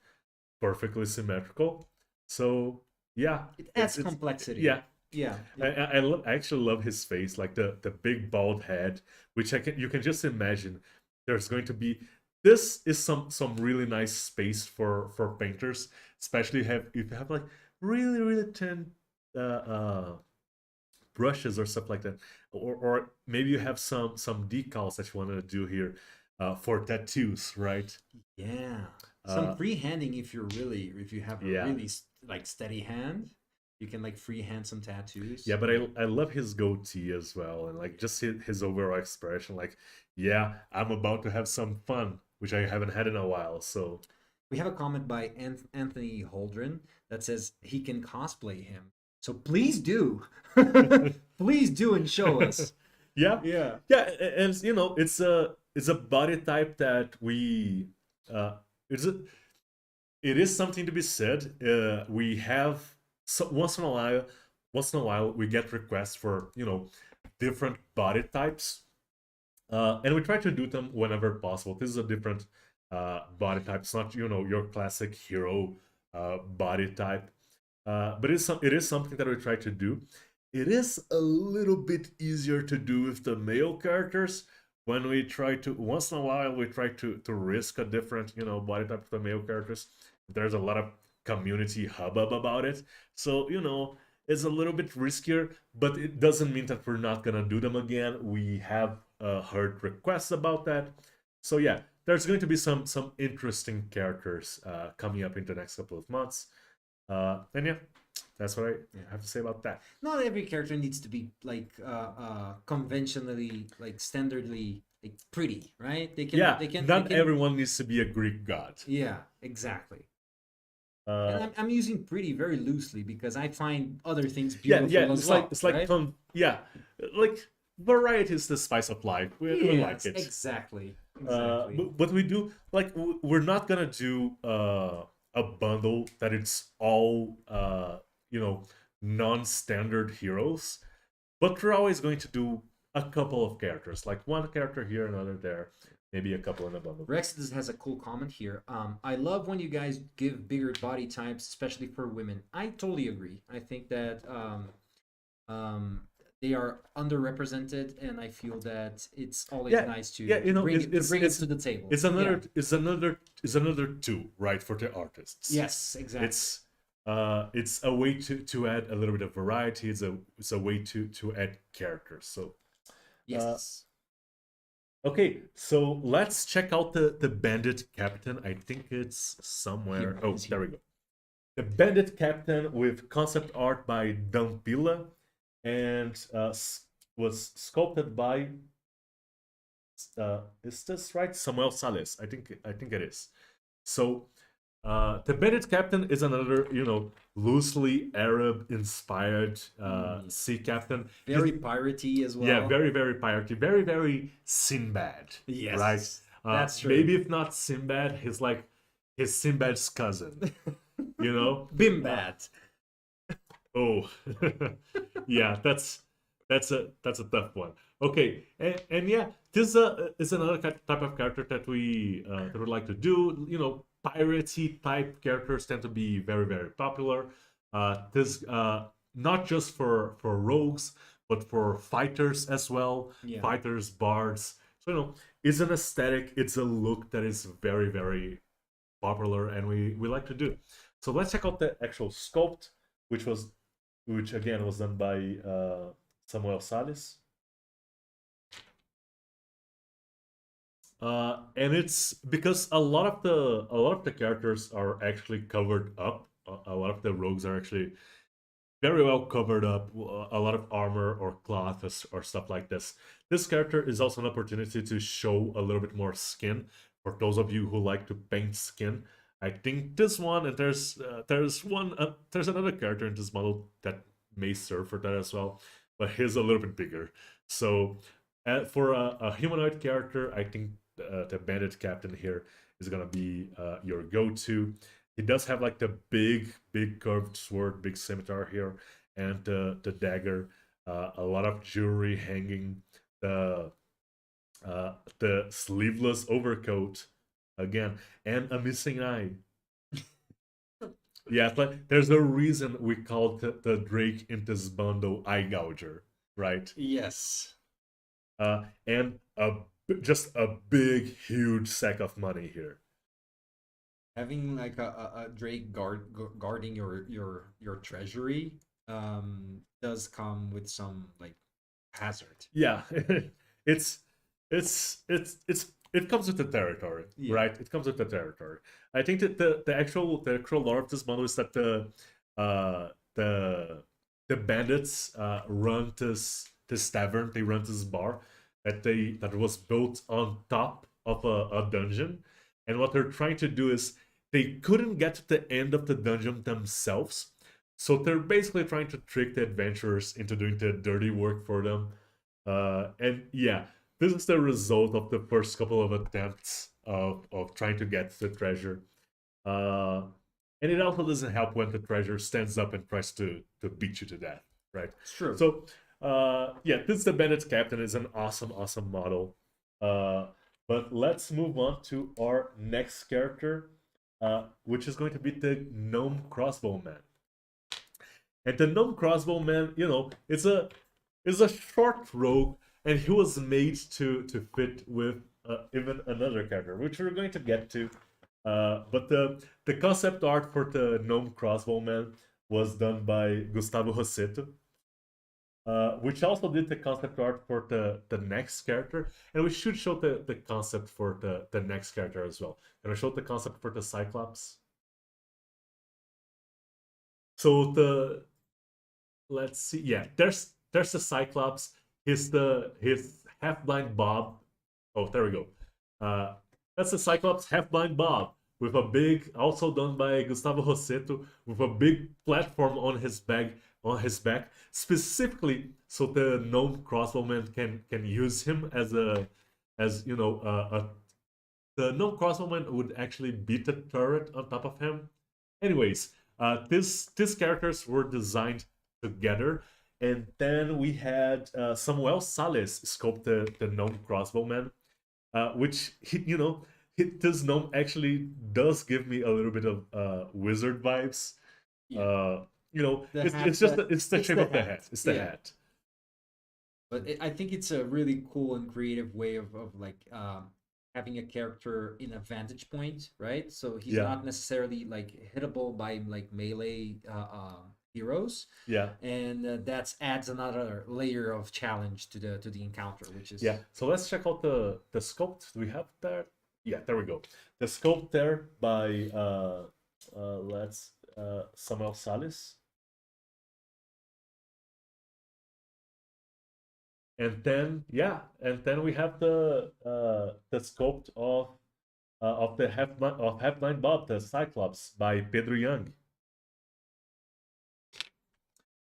perfectly symmetrical. So yeah, It adds complexity. Yeah, Yeah. I actually love his face, like the big bald head, which you can just imagine. There's going to be this is some really nice space for painters, especially if you have like really thin brushes or stuff like that, or maybe you have some decals that you want to do here for tattoos, right? Yeah. Some freehanding if you have a Yeah. really like steady hand, you can like freehand some tattoos. Yeah, but I love his goatee as well, and like just his overall expression. Like, yeah, I'm about to have some fun, which I haven't had in a while. So We have a comment by Anthony Holdren that says he can cosplay him. So please do. Please do and show us. yeah, Yeah. yeah, and you know, it's a body type that we it's a it is something to be said. We have once in a while we get requests for, you know, different body types, and we try to do them whenever possible. This is a different body type. It's not, you know, your classic hero body type, but it is something that we try to do. It is a little bit easier to do with the male characters. When we try to, once in a while, we try to risk a different, you know, body type for the male characters. There's a lot of community hubbub about it, so you know, it's a little bit riskier, but it doesn't mean that we're not gonna do them again. We have heard requests about that, so yeah, there's going to be some interesting characters coming up in the next couple of months, and yeah, that's what I have to say about that. Not every character needs to be like conventionally, like standardly, like pretty, right? Not everyone needs to be a Greek god. Yeah, exactly. And I'm using pretty very loosely because I find other things beautiful as well. It's like right? like variety is the spice of life. We like it. Exactly. But we do like we're not gonna do a bundle that it's all you know, non-standard heroes, but we're always going to do a couple of characters, like one character here, another there, maybe a couple in a bundle. Rex has a cool comment here. I love when you guys give bigger body types, especially for women. I totally agree. I think that they are underrepresented, and I feel that it's always nice to you know, bring it to the table. It's another tool, right, for the artists. Yes, exactly. It's a way to add a little bit of variety. It's a way to add characters. So yes. Okay, so let's check out the Bandit Captain. I think it's somewhere. Here, there we go. The Bandit Captain with concept art by Dampila and was sculpted by is this right? Samuel Sales. I think it is. So the Bandit Captain is another, you know, loosely Arab-inspired sea captain. Very piratey as well. Yeah, very, very piratey. Very, very Sinbad. Yes, right? That's true. Maybe if not Sinbad, he's like his Sinbad's cousin. You know? Bimbad. Oh, yeah, that's a tough one. Okay, and yeah, this is another type of character that we would like to do. You know, piratey type characters tend to be very very popular. This not just for rogues, but for fighters as well. Yeah. Fighters, bards. So you know, it's an aesthetic. It's a look that is very very popular, and we like to do. So let's check out the actual sculpt, which again was done by Samuel Sales. And it's because a lot of the characters are actually covered up. A lot of the rogues are actually very well covered up. A lot of armor or cloth or stuff like this. This character is also an opportunity to show a little bit more skin for those of you who like to paint skin. I think this one, and there's another character in this model that may serve for that as well, but he's a little bit bigger. So for a humanoid character, I think the Bandit Captain here is gonna be your go-to. He does have like the big curved sword, big scimitar here, and the dagger. A lot of jewelry hanging. The sleeveless overcoat again, and a missing eye. Yeah, but there's a reason we called the Drake in this bundle Eye-gouger, right? Yes. And just a big, huge sack of money here. Having like a Drake guarding your treasury does come with some like hazard. Yeah, it's it comes with the territory, Yeah. right? It comes with the territory. I think that the actual lore of this bundle is that the bandits run this tavern, they run this bar that was built on top of a dungeon, and what they're trying to do is they couldn't get to the end of the dungeon themselves, so they're basically trying to trick the adventurers into doing the dirty work for them. And yeah, this is the result of the first couple of attempts of trying to get the treasure. And it also doesn't help when the treasure stands up and tries to beat you to death, right? It's true. So, yeah, this is the Bandit Captain. Is an awesome model. But let's move on to our next character, which is going to be the Gnome Crossbowman. And the Gnome Crossbowman, you know, it's a short rogue, and he was made to fit with even another character, which we're going to get to. But the concept art for the Gnome Crossbowman was done by Gustavo Rossetto, which also did the concept art for the next character, and we should show the concept for the next character as well. Can I show the concept for the Cyclops? So let's see, yeah, there's the Cyclops. His half-blind Bob. Oh, there we go. That's the Cyclops half-blind Bob with a big, also done by Gustavo Rossetto, with a big platform on his back, specifically so the Gnome Crossbowman can use him as the Gnome Crossbowman would actually beat the turret on top of him. Anyways, these characters were designed together, and then we had Samuel Sales sculpt the Gnome Crossbowman, which this gnome actually does give me a little bit of wizard vibes. Yeah. It's the shape of the hat. It's the hat. But I think it's a really cool and creative way of like having a character in a vantage point, right? So he's not necessarily like hittable by like melee heroes. Yeah. And that adds another layer of challenge to the encounter, which is So let's check out the sculpt. Do we have that? Yeah, there we go. The sculpt there by Samuel Sales. And then we have the sculpt of the half-blind Bob, the Cyclops by Pedro Young.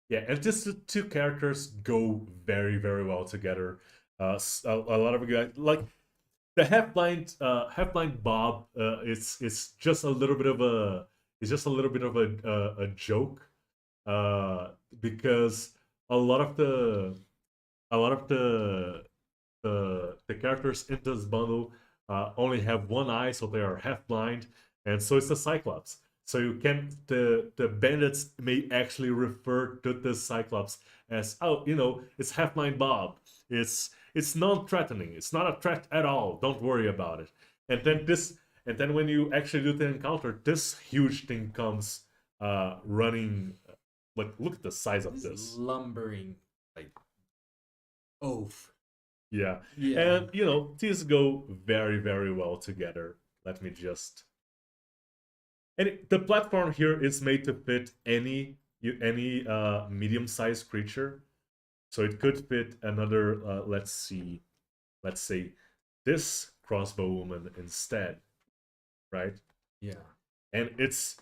Yeah, and these two characters go very, very well together. A lot of you guys like the half-blind Bob. It's just a little bit of a joke, because a lot of the characters in this bundle only have one eye, so they are half-blind, and so it's the Cyclops. So the bandits may actually refer to the Cyclops as, it's half-blind Bob. It's non-threatening. It's not a threat at all. Don't worry about it. And then when you actually do the encounter, this huge thing comes running. Like, look at the size of this. Lumbering like oaf. Yeah. And these go very, very well together. Let me just. And the platform here is made to fit any medium-sized creature, so it could fit another. Let's say this crossbow woman instead, right? Yeah. And it's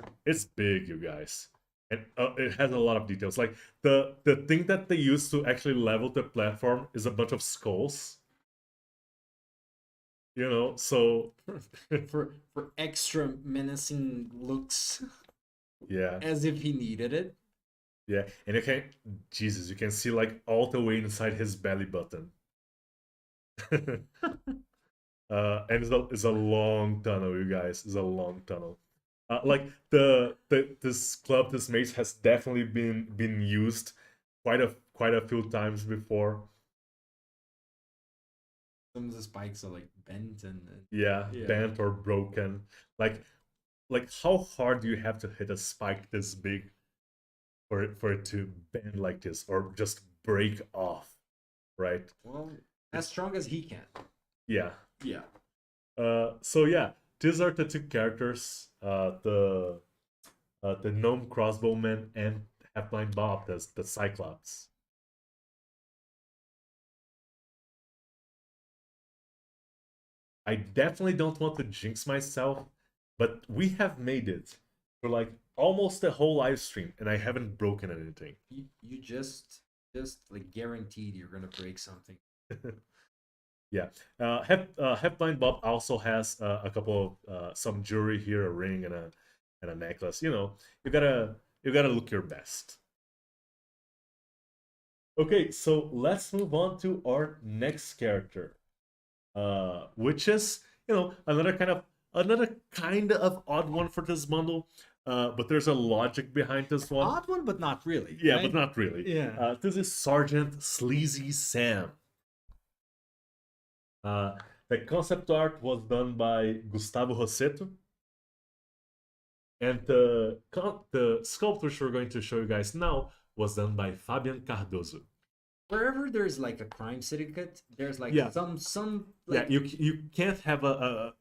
big, you guys, and it has a lot of details. Like the thing that they use to actually level the platform is a bunch of skulls. You know, so for extra menacing looks, yeah, as if he needed it. yeah, and you can, Jesus, you can see like all the way inside his belly button. And it's a long tunnel, you guys. It's a long tunnel. Like this club, this mace has definitely been used quite a few times before. Some of the spikes are like bent and Yeah, yeah. bent or broken. Like how hard do you have to hit a spike this big for it to bend like this or just break off, right? Well, as strong as he can. Yeah. Yeah. So yeah, these are the two characters. The gnome crossbowman and half-blind Bob, the cyclops. I definitely don't want to jinx myself, but we have made it for like almost the whole live stream, and I haven't broken anything. You just like guaranteed you're gonna break something. Yeah, half-blind Bob also has a couple of some jewelry here, a ring and a necklace. You know, you gotta look your best. Okay, so let's move on to our next character, which is another kind of odd one for this bundle, but there's a logic behind this one. Odd one, but not really. Yeah, right? but not really. Yeah. This is Sergeant Sleazy Sam. The concept art was done by Gustavo Rosseto, and the sculptures we're going to show you guys now was done by Fabian Cardoso. Wherever there's like a crime syndicate, there's like Yeah. some Yeah, like, you can't have a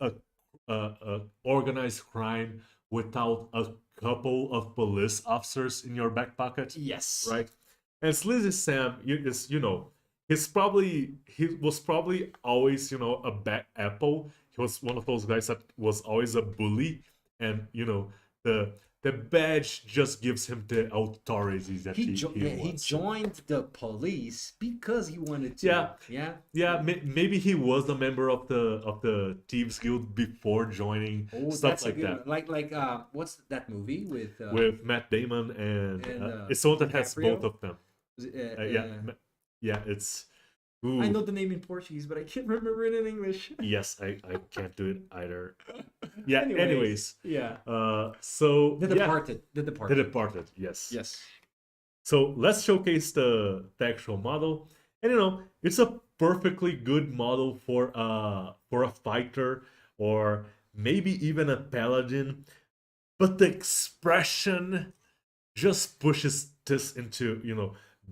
organized crime without a couple of police officers in your back pocket, yes, right? And Sleazy Sam, he was probably always a bad apple. He was one of those guys that was always a bully, and the badge just gives him the authority that he he wants. joined the police because he wanted to. Yeah. Yeah. Maybe he was a member of the Thieves Guild before joining, Oh, stuff that's like a good that. one. Like what's that movie with With Matt Damon and and, it's the one that has DiCaprio? both of them. was it, Yeah, it's. I know the name in Portuguese, but I can't remember it in English. Yes, I can't do it either. Yeah. Anyways, Anyways, yeah. so The Departed. The Departed. The Departed. Yes. Yes. So let's showcase the actual model, and it's a perfectly good model for a fighter or maybe even a paladin, but the expression just pushes this into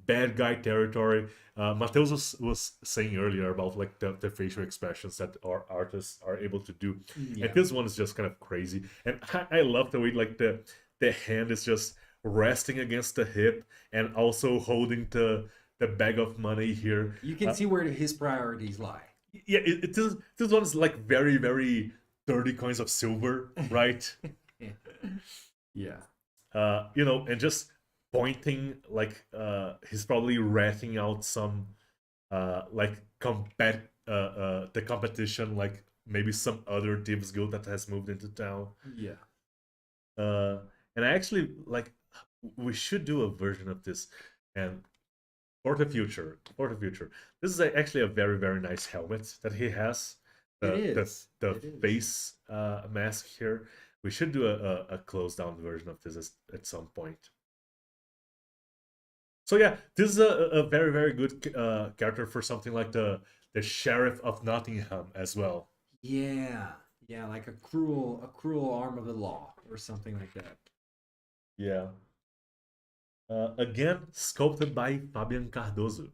bad guy territory. Matheus was saying earlier about like the facial expressions that our artists are able to do, Yeah. and this one is just kind of crazy. And I love the way like the hand is just resting against the hip and also holding the bag of money here. You can see where his priorities lie. Yeah, this one's like very, very 30 coins of silver, right? Yeah. And just pointing like he's probably ratting out some like the competition, like maybe some other Thieves Guild that has moved into town. Yeah. And I actually like we should do a version of this, and for the future, this is actually a very, very nice helmet that he has. It is. The It is. face mask here. We should do a closed down version of this at some point. So yeah, this is a very, very good character for something like the Sheriff of Nottingham as well. Yeah. Yeah, like a cruel arm of the law or something like that. Yeah. Again, sculpted by Fabian Cardoso.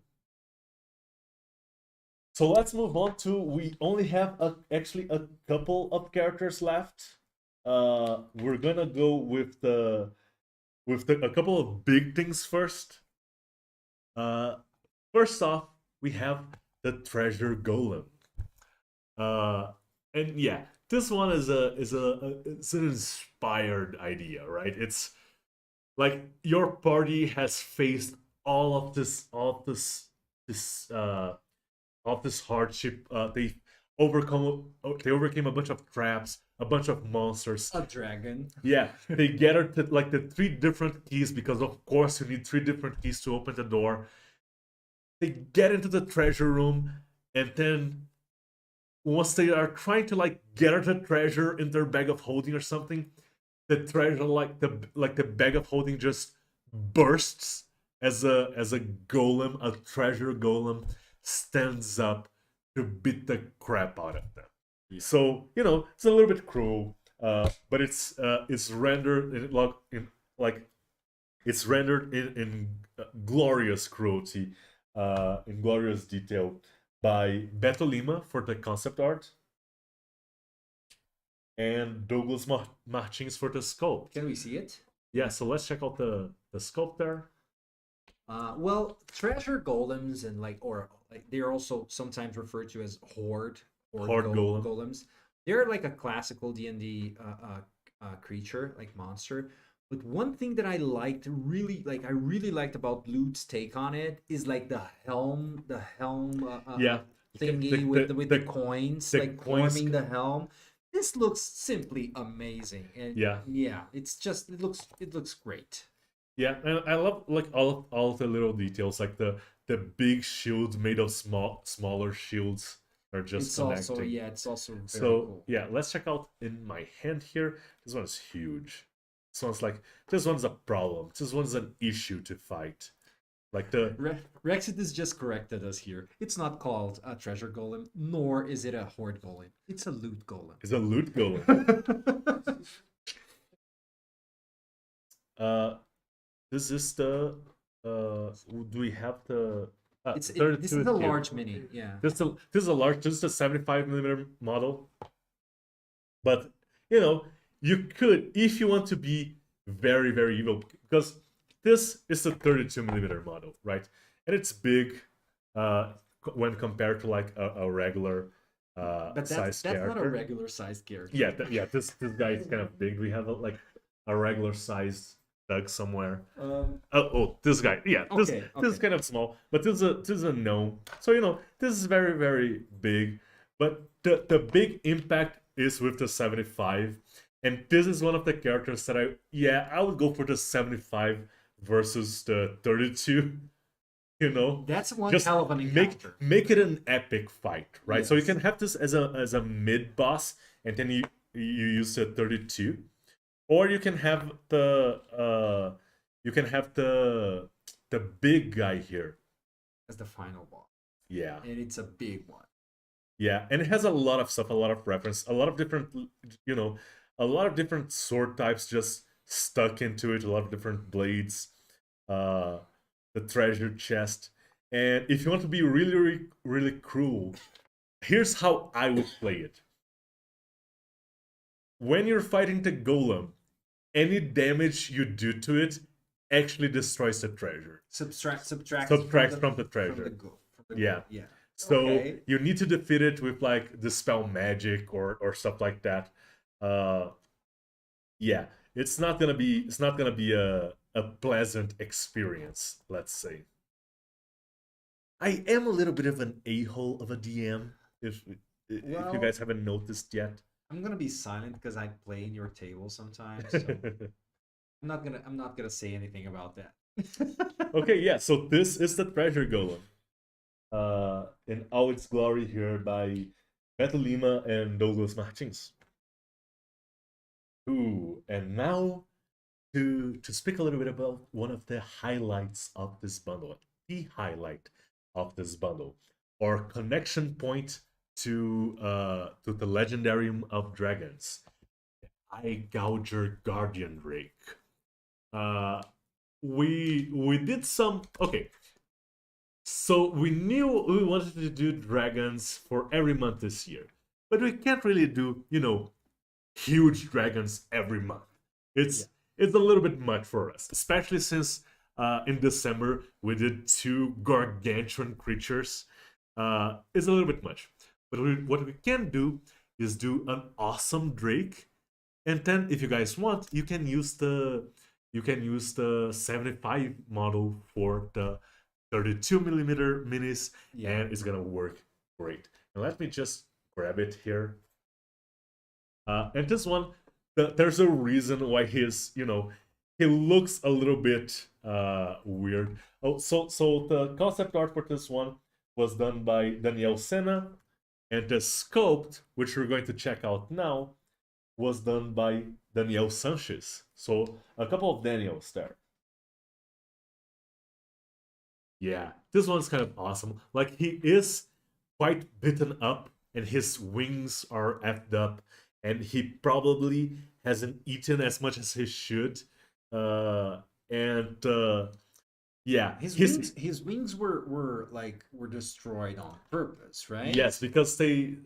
So let's move on to, we only have actually a couple of characters left. We're gonna go with a couple of big things first. First off, we have the treasure golem. And yeah, this one is it's an inspired idea, right? It's like your party has faced all of this hardship. overcame a bunch of traps, a bunch of monsters. A dragon. Yeah, they gathered like the 3 different keys because of course you need 3 different keys to open the door. They get into the treasure room, and then once they are trying to like gather the treasure in their bag of holding or something, the treasure the bag of holding just bursts as a golem, a treasure golem stands up to beat the crap out of them. Yeah. So it's a little bit cruel, but it's rendered in glorious cruelty, in glorious detail by Beto Lima for the concept art, and Douglas Martins for the sculpt. Can we see it? Yeah, so let's check out the sculpt there. Well, treasure golems and they're also sometimes referred to as horde golems. They're like a classical D&D creature, like monster. But one thing that I really liked about Loot's take on it is like the helm thingy with the coins, like forming the helm. This looks simply amazing, and yeah, it looks great. Yeah, and I love like all of the little details, like the big shields made of smaller shields are just connecting. It's also very cool. Yeah, let's check out in my hand here. This one is huge. This one's a problem. This one's an issue to fight. Like the Rexit just corrected us here. It's not called a treasure golem, nor is it a horde golem. It's a loot golem. It's a loot golem. This is the. Do we have the? This is a large mini. Yeah. This is a large. This is a 75mm model. But you could, if you want to be very, very evil, because this is a 32mm model, right? And it's big when compared to like a regular size character. That's not a regular sized character. Yeah, this guy is kind of big. We have a regular sized thug somewhere. This guy. Yeah, this is kind of small, but this is a gnome. So this is very, very big. But the big impact is with the 75. And this is one of the characters that I would go for the 75 versus the 32. That's one just hell of an encounter. Make it an epic fight, right? Yes. So you can have this as a mid boss, and then you use the 32, or you can have the big guy here as the final boss. Yeah, and it's a big one. Yeah, and it has a lot of stuff, a lot of reference, a lot of different a lot of different sword types just stuck into it, a lot of different blades, the treasure chest. And if you want to be really, really, really cruel, here's how I would play it. When you're fighting the golem, any damage you do to it actually destroys the treasure. Subtracts from the treasure. Yeah. So you need to defeat it with like dispel magic or stuff like that. Yeah, it's not gonna be a pleasant experience, let's say. I am a little bit of an a-hole of a DM, if you guys haven't noticed yet. I'm gonna be silent because I play in your table sometimes. So I'm not gonna say anything about that. Okay, yeah. So this is the treasure golem, in all its glory here by Beto Lima and Douglas Martins. Ooh, and now to speak a little bit about one of the highlights of this bundle, the highlight of this bundle, or connection point to the Legendarium of Dragons, Eye-gouger Guardian Drake. We did some so we knew we wanted to do dragons for every month this year, but we can't really do huge dragons every month. It's a little bit much for us, especially since in December we did 2 gargantuan creatures. It's a little bit much, but what we can do is do an awesome Drake, and then if you guys want, you can use the 75 model for the 32mm minis, and it's gonna work great. And let me just grab it here. And this one, there's a reason why he's, he looks a little bit weird. Oh, so the concept art for this one was done by Daniel Senna, and the sculpt, which we're going to check out now, was done by Daniel Sanchez. So a couple of Daniels there. Yeah, this one's kind of awesome. Like, he is quite bitten up, and his wings are effed up, and he probably hasn't eaten as much as he should. Yeah, His wings were destroyed on purpose, right? Yes, because they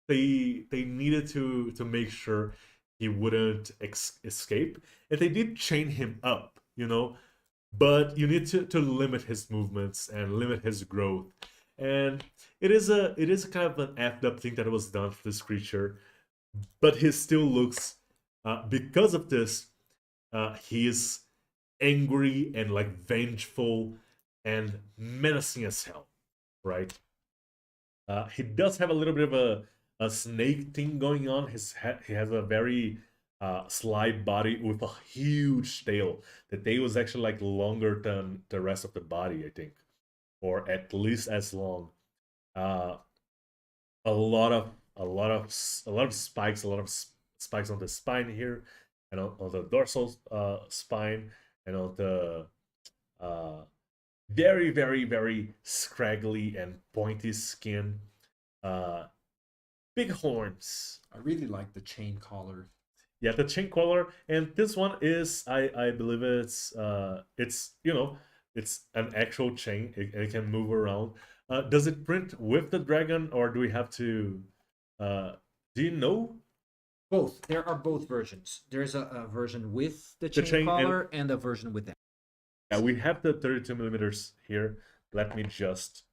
needed to make sure he wouldn't escape, and they did chain him up, but you need to limit his movements and limit his growth. And it is a kind of an effed up thing that was done for this creature, but he still looks, because of this, he's angry and like vengeful and menacing as hell, right? He does have a little bit of a snake thing going on. He has a very sly body with a huge tail. The tail is actually like longer than the rest of the body, I think, or at least as long. A lot of spikes, spikes on the spine here, and on the dorsal spine, and on the very, very, very scraggly and pointy skin. Big horns. I really like the chain collar. Yeah, the chain collar, and this one is, I believe it's it's an actual chain. It can move around. Does it print with the dragon, or do we have to? Do you know? Both. There are both versions. There's a version with the chain, chain collar and a version without. Yeah, we have the 32 millimeters here. Let me just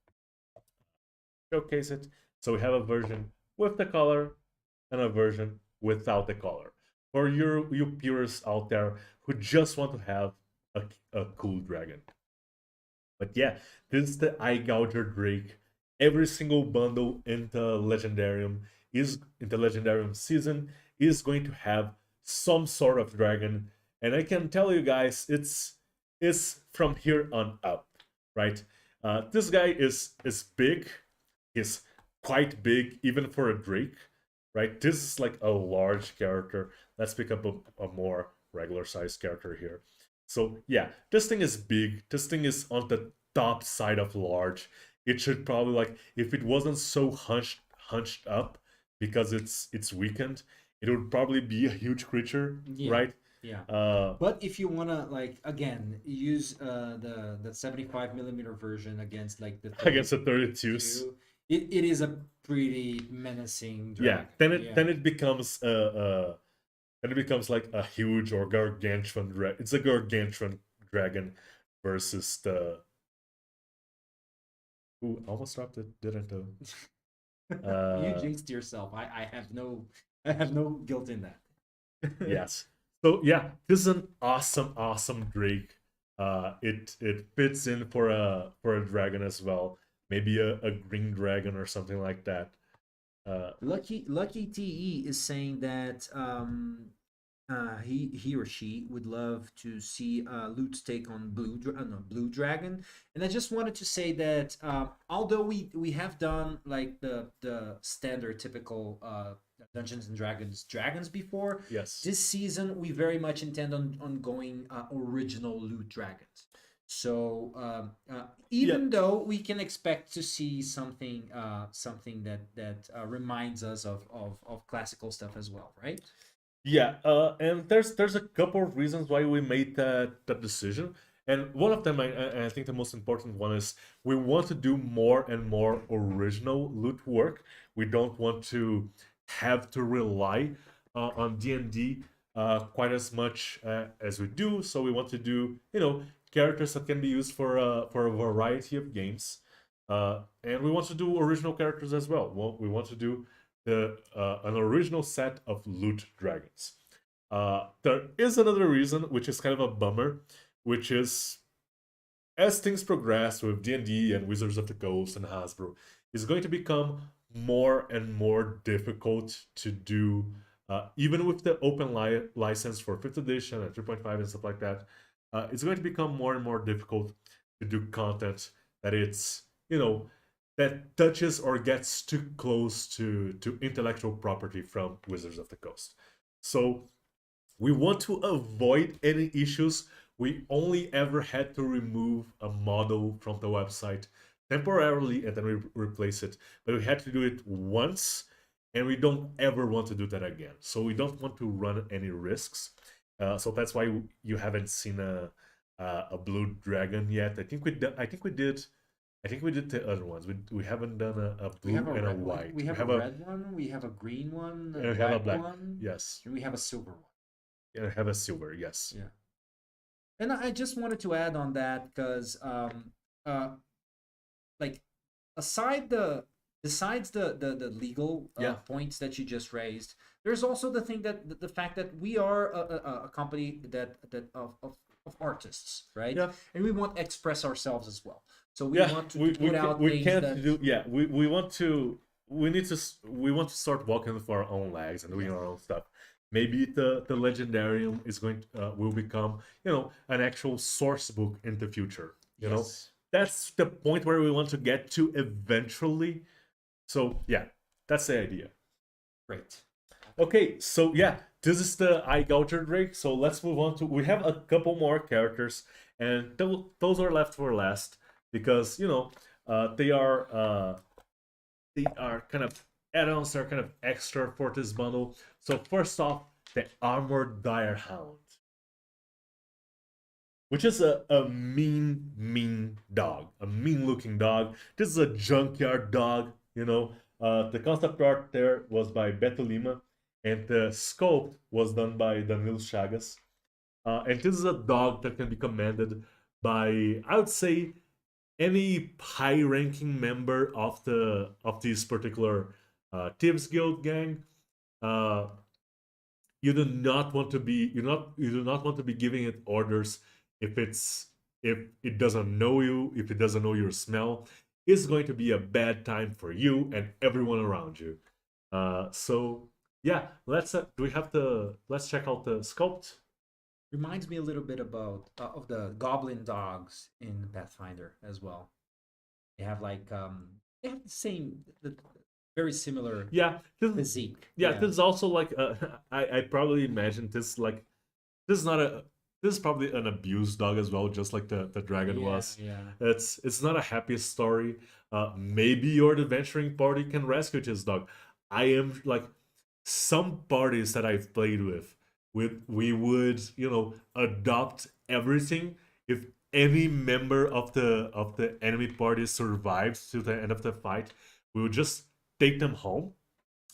showcase it. So we have a version with the collar and a version without the collar. For you purists out there who just want to have a cool dragon. But yeah, this is the Eye-gouger Drake. Every single bundle in the Legendarium season is going to have some sort of dragon, and I can tell you guys, it's from here on up, right? This guy is big. He's quite big, even for a Drake, right? This is like a large character. Let's pick up a more regular sized character here. So yeah, this thing is big. This thing is on the top side of large. It should probably, like, if it wasn't so hunched up because it's weakened, it would probably be a huge creature, right? Yeah. But if you wanna, like, again, use the 75 millimeter version against like the 32, against the 32s, it is a pretty menacing dragon. Yeah. Then it becomes like a huge or gargantuan dragon. It's a gargantuan dragon versus the. Ooh, almost dropped it, didn't I? You jinxed yourself. I have no guilt in that. Yes. So yeah, this is an awesome Drake. It fits in for a dragon as well. Maybe a green dragon or something like that. Lucky TE is saying that he or she would love to see Loot's take on Blue Dragon, and I just wanted to say that although we have done like the standard typical Dungeons and Dragons before, yes, this season we very much intend on going original Loot Dragons. So even though we can expect to see something that reminds us of classical stuff as well, right? Yeah, and there's a couple of reasons why we made that decision, and one of them, I think the most important one, is we want to do more and more original loot work. We don't want to have to rely on D&D quite as much as we do. So we want to do characters that can be used for a variety of games, and we want to do original characters as well. We want to do an original set of loot dragons. There is another reason, which is kind of a bummer, which is, as things progress with D&D and Wizards of the Coast and Hasbro, it's going to become more and more difficult to do, even with the open license for 5th edition and 3.5 and stuff like that. It's going to become more and more difficult to do content that it's, that touches or gets too close to intellectual property from Wizards of the Coast. So we want to avoid any issues. We only ever had to remove a model from the website temporarily and then we replace it. But we had to do it once, and we don't ever want to do that again. So we don't want to run any risks. So that's why you haven't seen a blue dragon yet. I think we did the other ones. We haven't done a blue and a white. We have a red one. We have a green one. And we have a black one. Yes. And we have a silver one. Yeah, I have a silver. Yes. Yeah. And I just wanted to add on that because, like, besides the legal points that you just raised, there's also the thing that the fact that we are a company that of artists, right? Yeah. And we want to express ourselves as well. So we want to put out things that... we want to start walking with our own legs and doing our own stuff. Maybe the Legendarium is will become, an actual source book in the future. You know, that's the point where we want to get to eventually. So yeah, that's the idea. Great. Okay, so yeah, this is the Eye-gouger Drake. So let's move on to. We have a couple more characters, and those are left for last because they are kind of add-ons. They're kind of extra for this bundle. So first off, the Armored Dire Hound, which is a mean dog, a mean-looking dog. This is a junkyard dog. The concept art there was by Beto Lima, and the sculpt was done by Danilo Chagas. And this is a dog that can be commanded by, I would say, any high-ranking member of this particular Thieves Guild gang. You do not want to be giving it orders if it doesn't know you, if it doesn't know your smell. It's going to be a bad time for you and everyone around you. So yeah, let's check out the sculpt. Reminds me a little bit about of the goblin dogs in Pathfinder as well. They have they have the very similar physique. This is also like I probably imagine this is probably an abused dog as well, just like the dragon was. Yeah. It's not a happy story. Maybe your adventuring party can rescue this dog. I am like some parties that I've played with, we would adopt everything. If any member of the enemy party survives to the end of the fight, we would just take them home.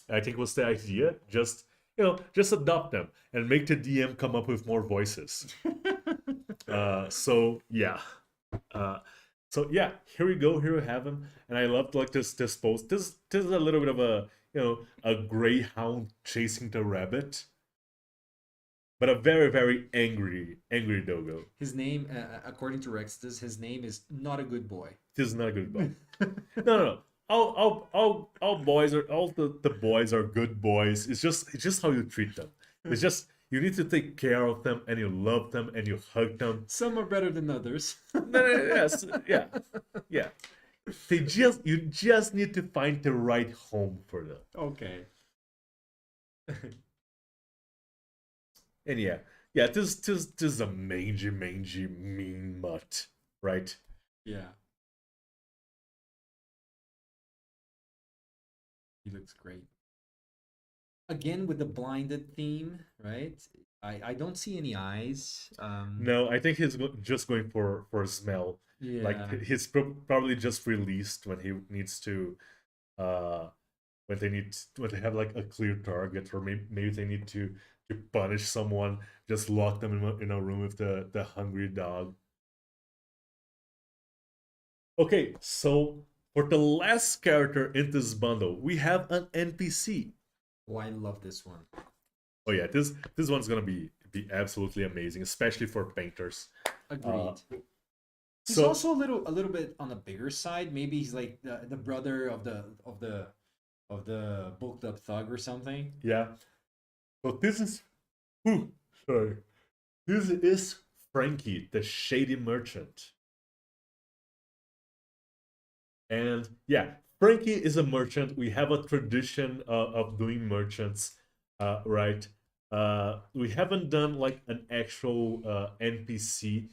I think was the idea. Just adopt them and make the DM come up with more voices. So yeah, here we go. Here we have him, and I loved this post. This is a little bit of a greyhound chasing the rabbit, but a very very angry doggo. His name, according to Rex, his name is not a good boy. This is not a good boy. No. All boys are the boys are good boys. It's just how you treat them. It's just you need to take care of them and you love them and you hug them. Some are better than others. Yes, yeah. You just need to find the right home for them. Okay. And yeah, this is a mangy mean mutt, right? Yeah. He looks great. Again with the blinded theme, right? I don't see any eyes. No, I think he's just going for a smell. Yeah. Like he's probably just released when he needs to, when they have like a clear target, or maybe they need to punish someone. Just lock them in a room with the hungry dog. Okay, so for the last character in this bundle, we have an NPC. Oh, I love this one. Oh yeah, this one's gonna be absolutely amazing, especially for painters. Agreed. He's also a little bit on the bigger side. Maybe he's like the brother of the bulked up thug or something. Yeah. So this is, sorry, this is Frankie, the shady merchant. And yeah, Frankie is a merchant. We have a tradition of doing merchants, right? We haven't done like an actual NPC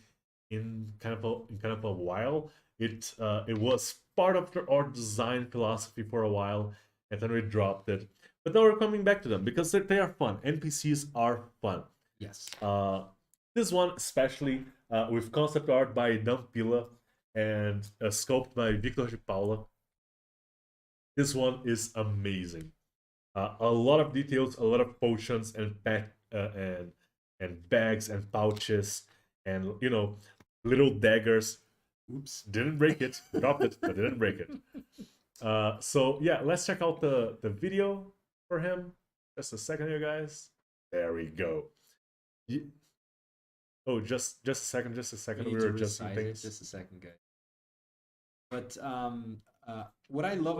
in kind of a while. It was part of our design philosophy for a while, and then we dropped it. But now we're coming back to them because they are fun. NPCs are fun. Yes. This one especially with concept art by Dampila and sculpted by Victor de Paula. This one is amazing. A lot of details, a lot of potions and bags and pouches, and you know, little daggers. Oops, didn't break it. Dropped it, but didn't break it. So yeah, let's check out the video for him. Just a second here, guys. There we go. Oh, just a second. We were adjusting things. Just a second, guys. But what I love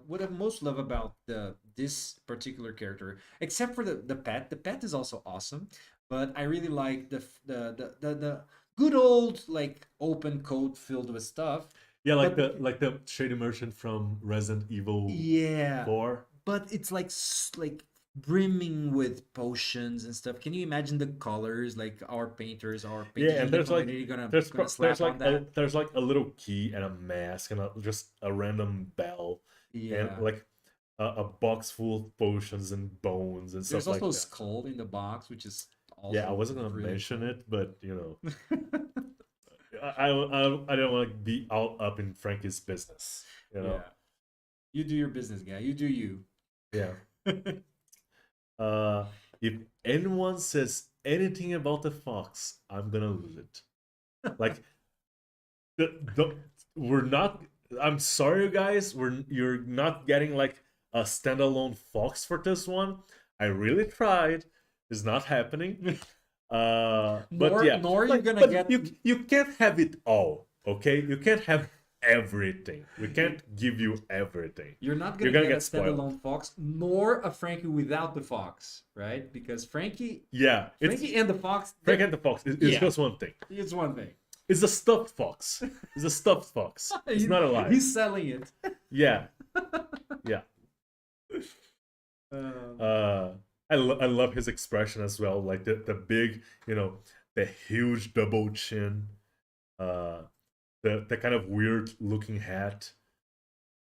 what I most love about this particular character, except for the pet is also awesome. But I really like the good old like open coat filled with stuff. Yeah, like the shady merchant from Resident Evil 4. But it's like brimming with potions and stuff. Can you imagine the colors? Like our painters are painting. Yeah, and there's like there's like a little key and a mask and just a random bell. Yeah. And like a box full of potions and bones and stuff like that. There's also a skull in the box, which is also I wasn't gonna mention it, but you know, I don't want to be all up in Frankie's business. You know, you do your business, guy. You do you. Yeah. If anyone says anything about the fox, I'm gonna lose it. Like, we're not. I'm sorry, guys. You're not getting like a standalone fox for this one. I really tried. It's not happening. But yeah, nor you're gonna get. You can't have it all. Okay, you can't have everything. We can't give you everything. You're not gonna get a standalone fox, nor a Frankie without the fox, right? Because Frankie and the fox. Frankie and the fox is just one thing. It's one thing. It's a stuffed fox. It's a stuffed fox. It's not alive. He's selling it. Yeah. I love his expression as well. Like the big, you know, the huge double chin. The kind of weird looking hat.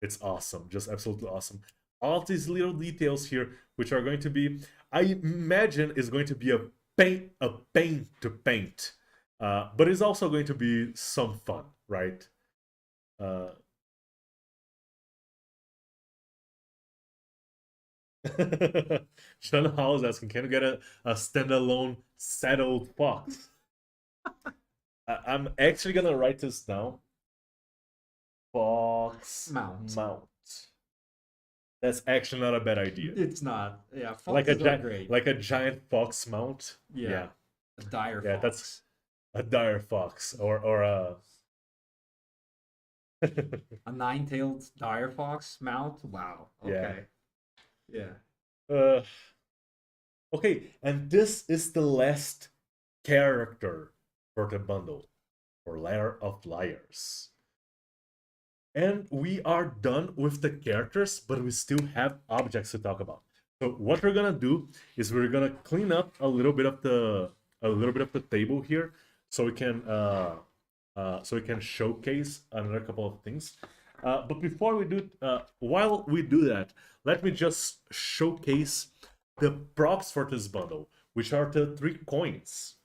It's awesome. Just absolutely awesome. All of these little details here, which are going to be, I imagine is going to be a pain to paint. But it's also going to be some fun, right? Sean Hall is asking, can you get a standalone saddled fox? I'm actually gonna write this down. Fox mount. That's actually not a bad idea. It's not. Yeah, foxes are great. Like a giant fox mount. Yeah. A dire fox. That's a dire fox or a a nine-tailed dire fox mount. Wow. Okay. Yeah. Okay, and this is the last character for the bundle, for Lair of Liars. And we are done with the characters, but we still have objects to talk about. So what we're gonna do is we're gonna clean up a little bit of the table here, so we can showcase another couple of things. But before we do, while we do that, let me just showcase the props for this bundle, which are the 3 coins.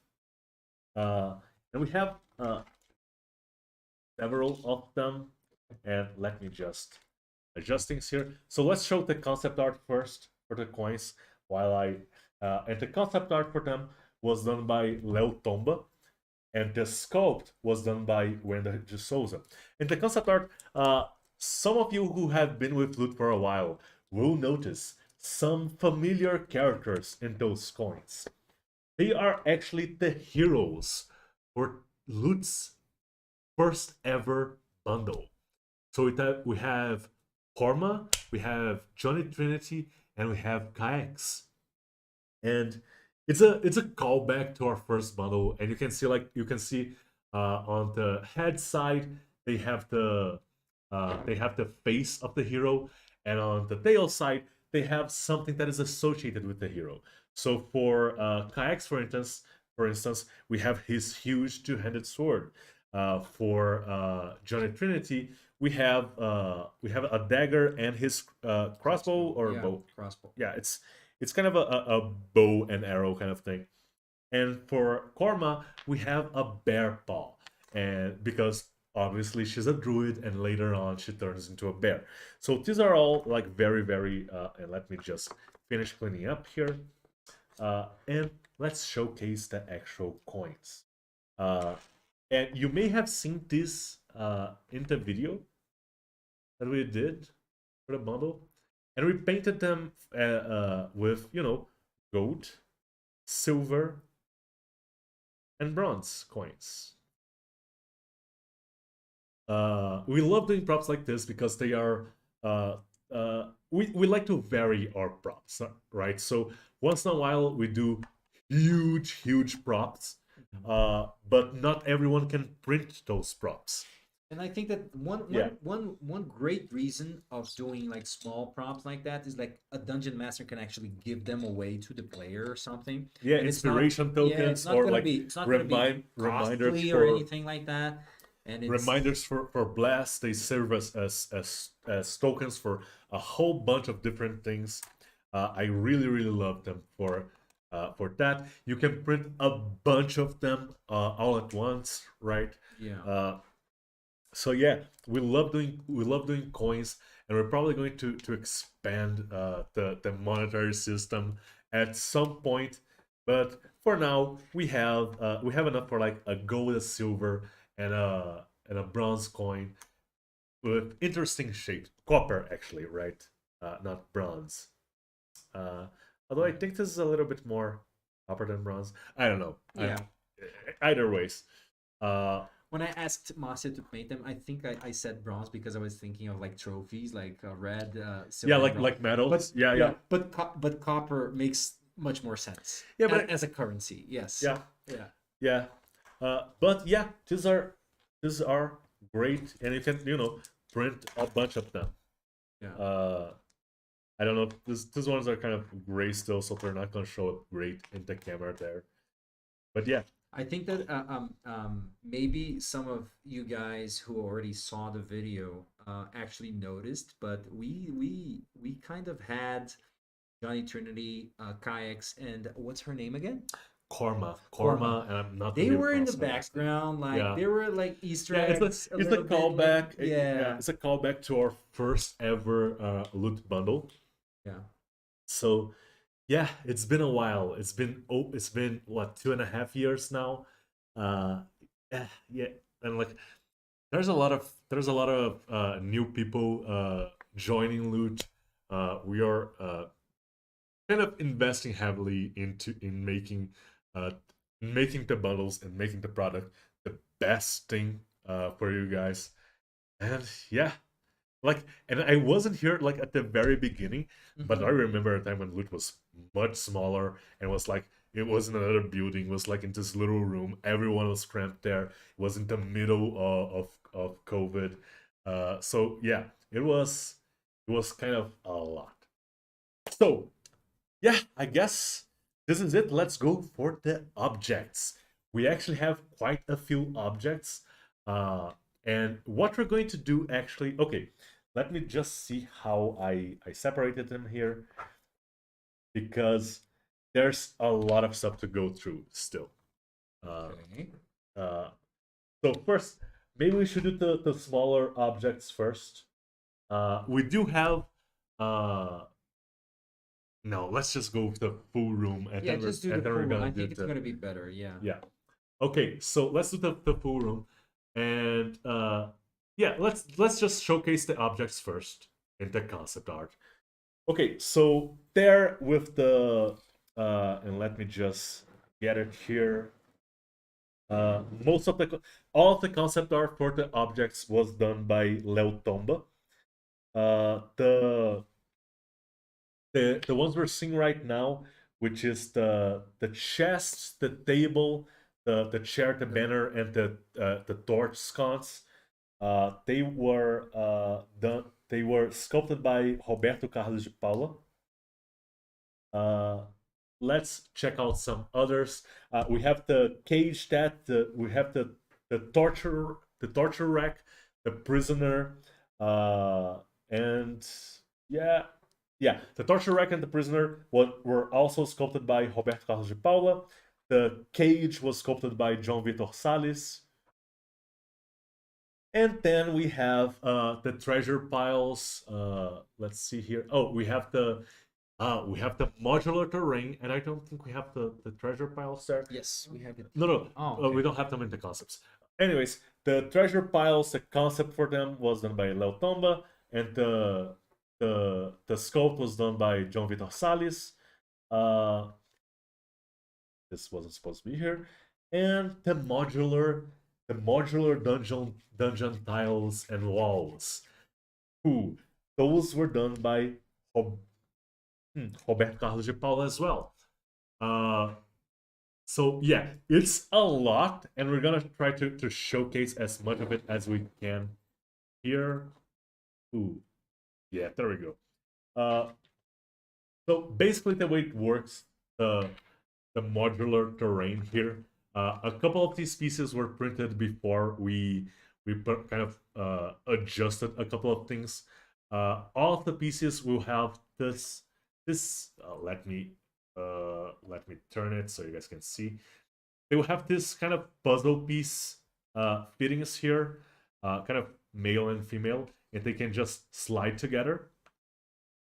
And we have several of them. And let me just adjust things here. So let's show the concept art first for the coins. And the concept art for them was done by Leo Tomba. And the sculpt was done by Wenda de Souza. In the concept art, some of you who have been with Loot for a while will notice some familiar characters in those coins. They are actually the heroes for Loot's first ever bundle. So we have Korma, we have Johnny Trinity, and we have Kayaks. And it's a callback to our first bundle, and you can see on the head side they have the face of the hero, and on the tail side they have something that is associated with the hero. So for Kayaks, for instance, we have his huge two-handed sword. For Johnny Trinity, we have a dagger and his crossbow or bow. Crossbow. Yeah, it's kind of a bow and arrow kind of thing. And for Korma, we have a bear paw, and because obviously she's a druid, and later on she turns into a bear. So these are all like very, very. And let me just finish cleaning up here, and let's showcase the actual coins. And you may have seen this in the video that we did for the bundle, and we painted them with gold, silver, and bronze coins. We love doing props like this because they are we like to vary our props, right? So once in a while we do huge props, but not everyone can print those props. And I think that one great reason of doing like small props like that is like a dungeon master can actually give them away to the player or something. Yeah, And inspiration tokens, or like reminders or anything like that. And it's, reminders for blast. They serve as tokens for a whole bunch of different things. I really love them for that. You can print a bunch of them all at once, right? Yeah. So yeah, we love doing coins, and we're probably going to expand the monetary system at some point. But for now, we have enough for like a gold, a silver, and a bronze coin with interesting shapes. Copper, actually, right? Not bronze. Although I think this is a little bit more copper than bronze. I don't know. Yeah. Either ways. When I asked Marcia to paint them, I think I said bronze because I was thinking of like trophies, like red, silver. Yeah, bronze. like medals. Yeah. But copper makes much more sense. Yeah, but as a currency, yes. Yeah. But yeah, these are great, and you can print a bunch of them. Yeah. I don't know. These ones are kind of gray still, so they're not gonna show up great in the camera there. But yeah. I think that maybe some of you guys who already saw the video actually noticed, but we kind of had Johnny Trinity, Kayaks, and what's her name again? Korma, and I'm not. They were in the background, like they were like Easter eggs. It's a callback. Yeah, it's a callback to our first ever loot bundle. Yeah. So. Yeah, it's been a while. It's been what, 2.5 years now. Yeah, and like there's a lot of new people joining loot. We are kind of investing heavily in making the bundles and making the product the best thing for you guys. And yeah. And I wasn't here like at the very beginning, but I remember a time when loot was much smaller and was like it was in another building. It was like in this little room. Everyone was cramped there. It was in the middle of COVID. So yeah, it was kind of a lot. So yeah, I guess this is it. Let's go for the objects. We actually have quite a few objects. And what we're going to do actually, okay, let me just see how I separated them here, because there's a lot of stuff to go through still. Okay. So first, maybe we should do the smaller objects first. We do have, no, let's just go with the full room. And Yeah, then just do the full one. I think it's going to be better, yeah. Yeah. Okay, so let's do the full room. And yeah, let's just showcase the objects first in the concept art. Okay, so there with the and let me just get it here. All of the concept art for the objects was done by Leo Tomba. The ones we're seeing right now, which is the chest, the table, the chair, the banner, and the torch sconce. They were done. They were sculpted by Roberto Carlos de Paula. Let's check out some others. We have the cage we have the torture rack, the prisoner, and yeah, the torture rack and the prisoner were also sculpted by Roberto Carlos de Paula. The cage was sculpted by João Vitor Salles. And then we have the treasure piles. Let's see here. Oh, we have the modular terrain, and I don't think we have the treasure piles there. Yes, we have it. No. Oh, okay. We don't have them in the concepts. Anyways, the treasure piles, the concept for them was done by Léo Tomba, and the sculpt was done by João Vitor Salles. This wasn't supposed to be here. And the modular dungeon tiles and walls. Those were done by Roberto Carlos de Paula as well. So yeah, it's a lot, and we're gonna try to showcase as much of it as we can here. Yeah, there we go. So basically, the way it works, the modular terrain here. A couple of these pieces were printed before we kind of adjusted a couple of things. All of the pieces will have this. Let me turn it so you guys can see. They will have this kind of puzzle piece fittings here, kind of male and female, and they can just slide together.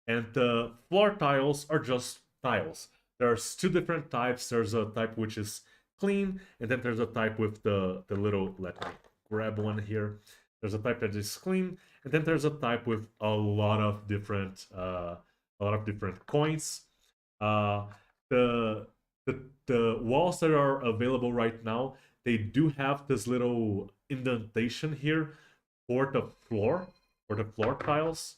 And the floor tiles are just tiles. There's two different types. There's a type which is clean, and then there's a type with the little, let me grab one here. There's a type that is clean, and then there's a type with a lot of different coins. The walls that are available right now, they do have this little indentation here for the floor tiles.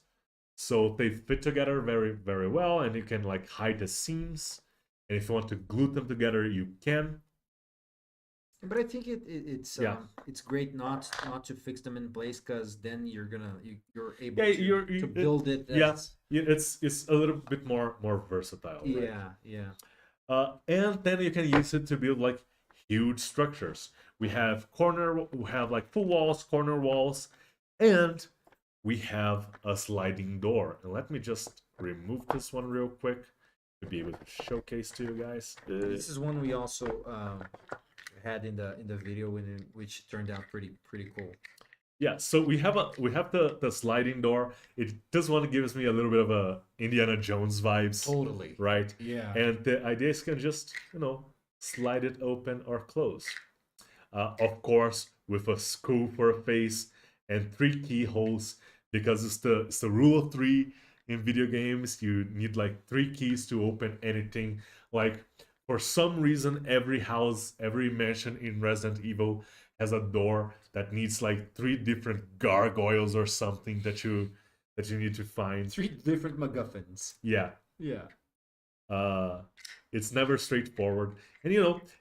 So they fit together very, very well, and you can like hide the seams. And if you want to glue them together, you can. But I think it's great not to fix them in place, because then you're able to build it. It's a little bit more versatile. Right? Yeah. And then you can use it to build like huge structures. We have like full walls, corner walls, and we have a sliding door. And let me just remove this one real quick to be able to showcase to you guys. This is one we also had in the video, which turned out pretty cool. Yeah, so we have the sliding door. This one gives me a little bit of a Indiana Jones vibes. Totally. Right? Yeah. And the idea is you can just, slide it open or close. Of course, with a screw for a face and 3 keyholes, because it's the rule of 3 in video games. You need like 3 keys to open anything. Like, for some reason, every house, every mansion in Resident Evil has a door that needs like 3 different gargoyles or something that you need to find. 3 different MacGuffins. Yeah. It's never straightforward, and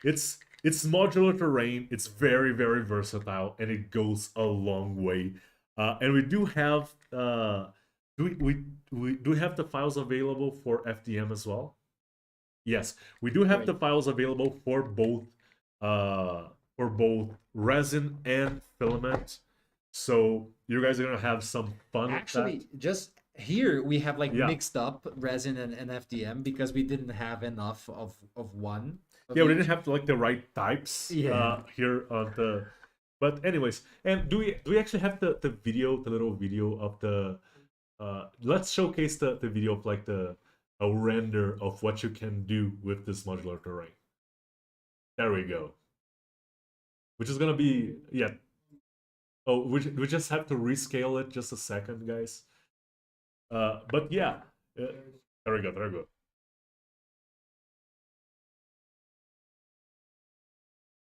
it's modular terrain. It's very, very versatile, and it goes a long way. And we do have we have the files available for FDM as well. Yes, we do have the files available for both resin and filament. So you guys are gonna have some fun. Actually, just here we have like mixed up resin and FDM, because we didn't have enough of one. We didn't have like the right types here on the. But anyways, and do we actually have the video, the little video of the? Let's showcase the video of like a render of what you can do with this modular terrain. There we go. Which is gonna be Oh, we just have to rescale it just a second, guys. But yeah, there we go.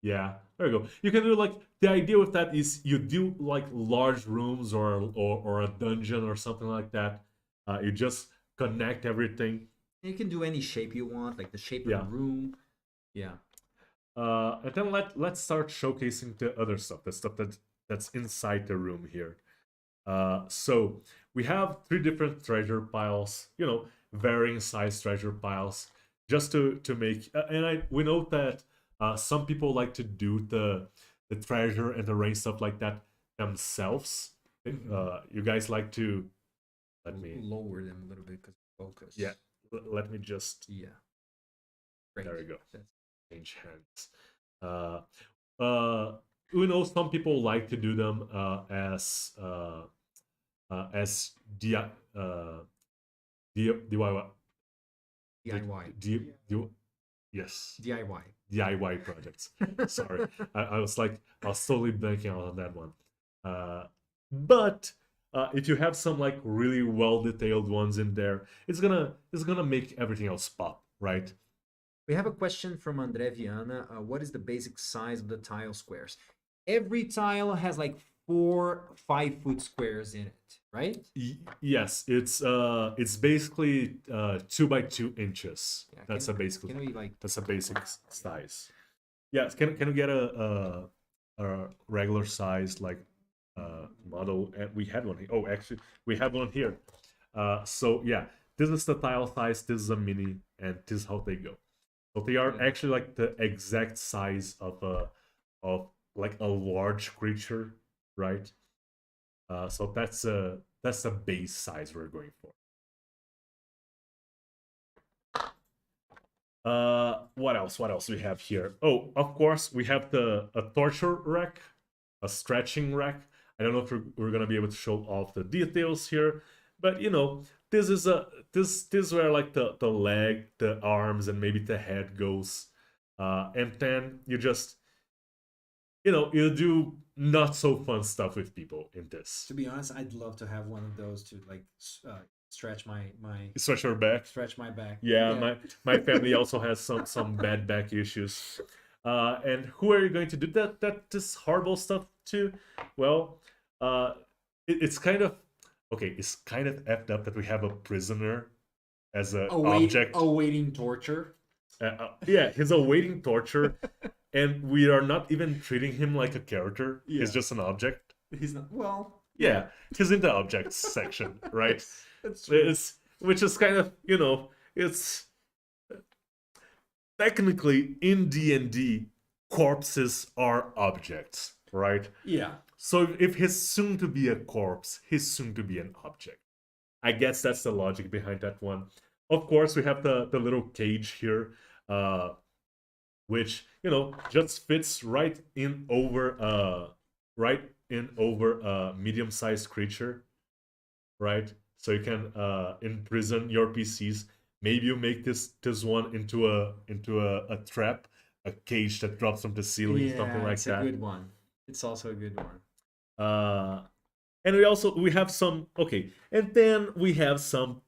Yeah, there you go. You can do like the idea with that is you do like large rooms or a dungeon or something like that. You just connect everything. You can do any shape you want, like the shape of Yeah. the room. Yeah. And then let's start showcasing the other stuff, the stuff that's inside the room here. So we have 3 different treasure piles, you know, varying size treasure piles, just to make. We know that some people like to do the treasure and arrange stuff like that themselves. You guys like to let me lower them a little bit because focus. Yeah. Let me just. Yeah. Great. There we go. Change hands. We know some people like to do them as DIY. Yes. DIY projects. Sorry, I was totally blanking out on that one. But if you have some like really well detailed ones in there, it's gonna make everything else pop, right? We have a question from Andre Viana. What is the basic size of the tile squares? Every tile has like 4 5-foot squares in it, right? Yes, it's basically 2 by 2 inches. Yeah, That's a basic. Can we like? That's a basic size. Yes. Can we get a regular size like model? And we had one. Oh, actually, we have one here. So yeah, this is the tile size. This is a mini, and this is how they go. So they are actually like the exact size of like a large creature, right? So that's the base size we're going for. What else? What else we have here? Oh, of course we have a torture rack, a stretching rack. I don't know if we're gonna be able to show off the details here, but you know, this is this where like the leg, the arms, and maybe the head goes, and then you just, you know, you do not so fun stuff with people in this. To be honest, I'd love to have one of those to like stretch my Stretch your back. stretch my back. Yeah. My family also has some bad back issues. And who are you going to do that this horrible stuff to? Well, it's kind of okay. It's kind of effed up that we have a prisoner as an object awaiting torture. Yeah, he's awaiting torture, and we are not even treating him like a character. Yeah. He's just an object. He's not well. Yeah, he's in the objects section, right? That's true. Which is kind of, you know, it's technically in D&D, corpses are objects, right? Yeah. So if he's soon to be a corpse, he's soon to be an object. I guess that's the logic behind that one. Of course, we have the little cage here, which, you know, just fits right in over a medium-sized creature, right? So you can imprison your PCs. Maybe you make this one into a trap, a cage that drops from the ceiling, something like that. It's a good one. It's also a good one. And we have some and then we have some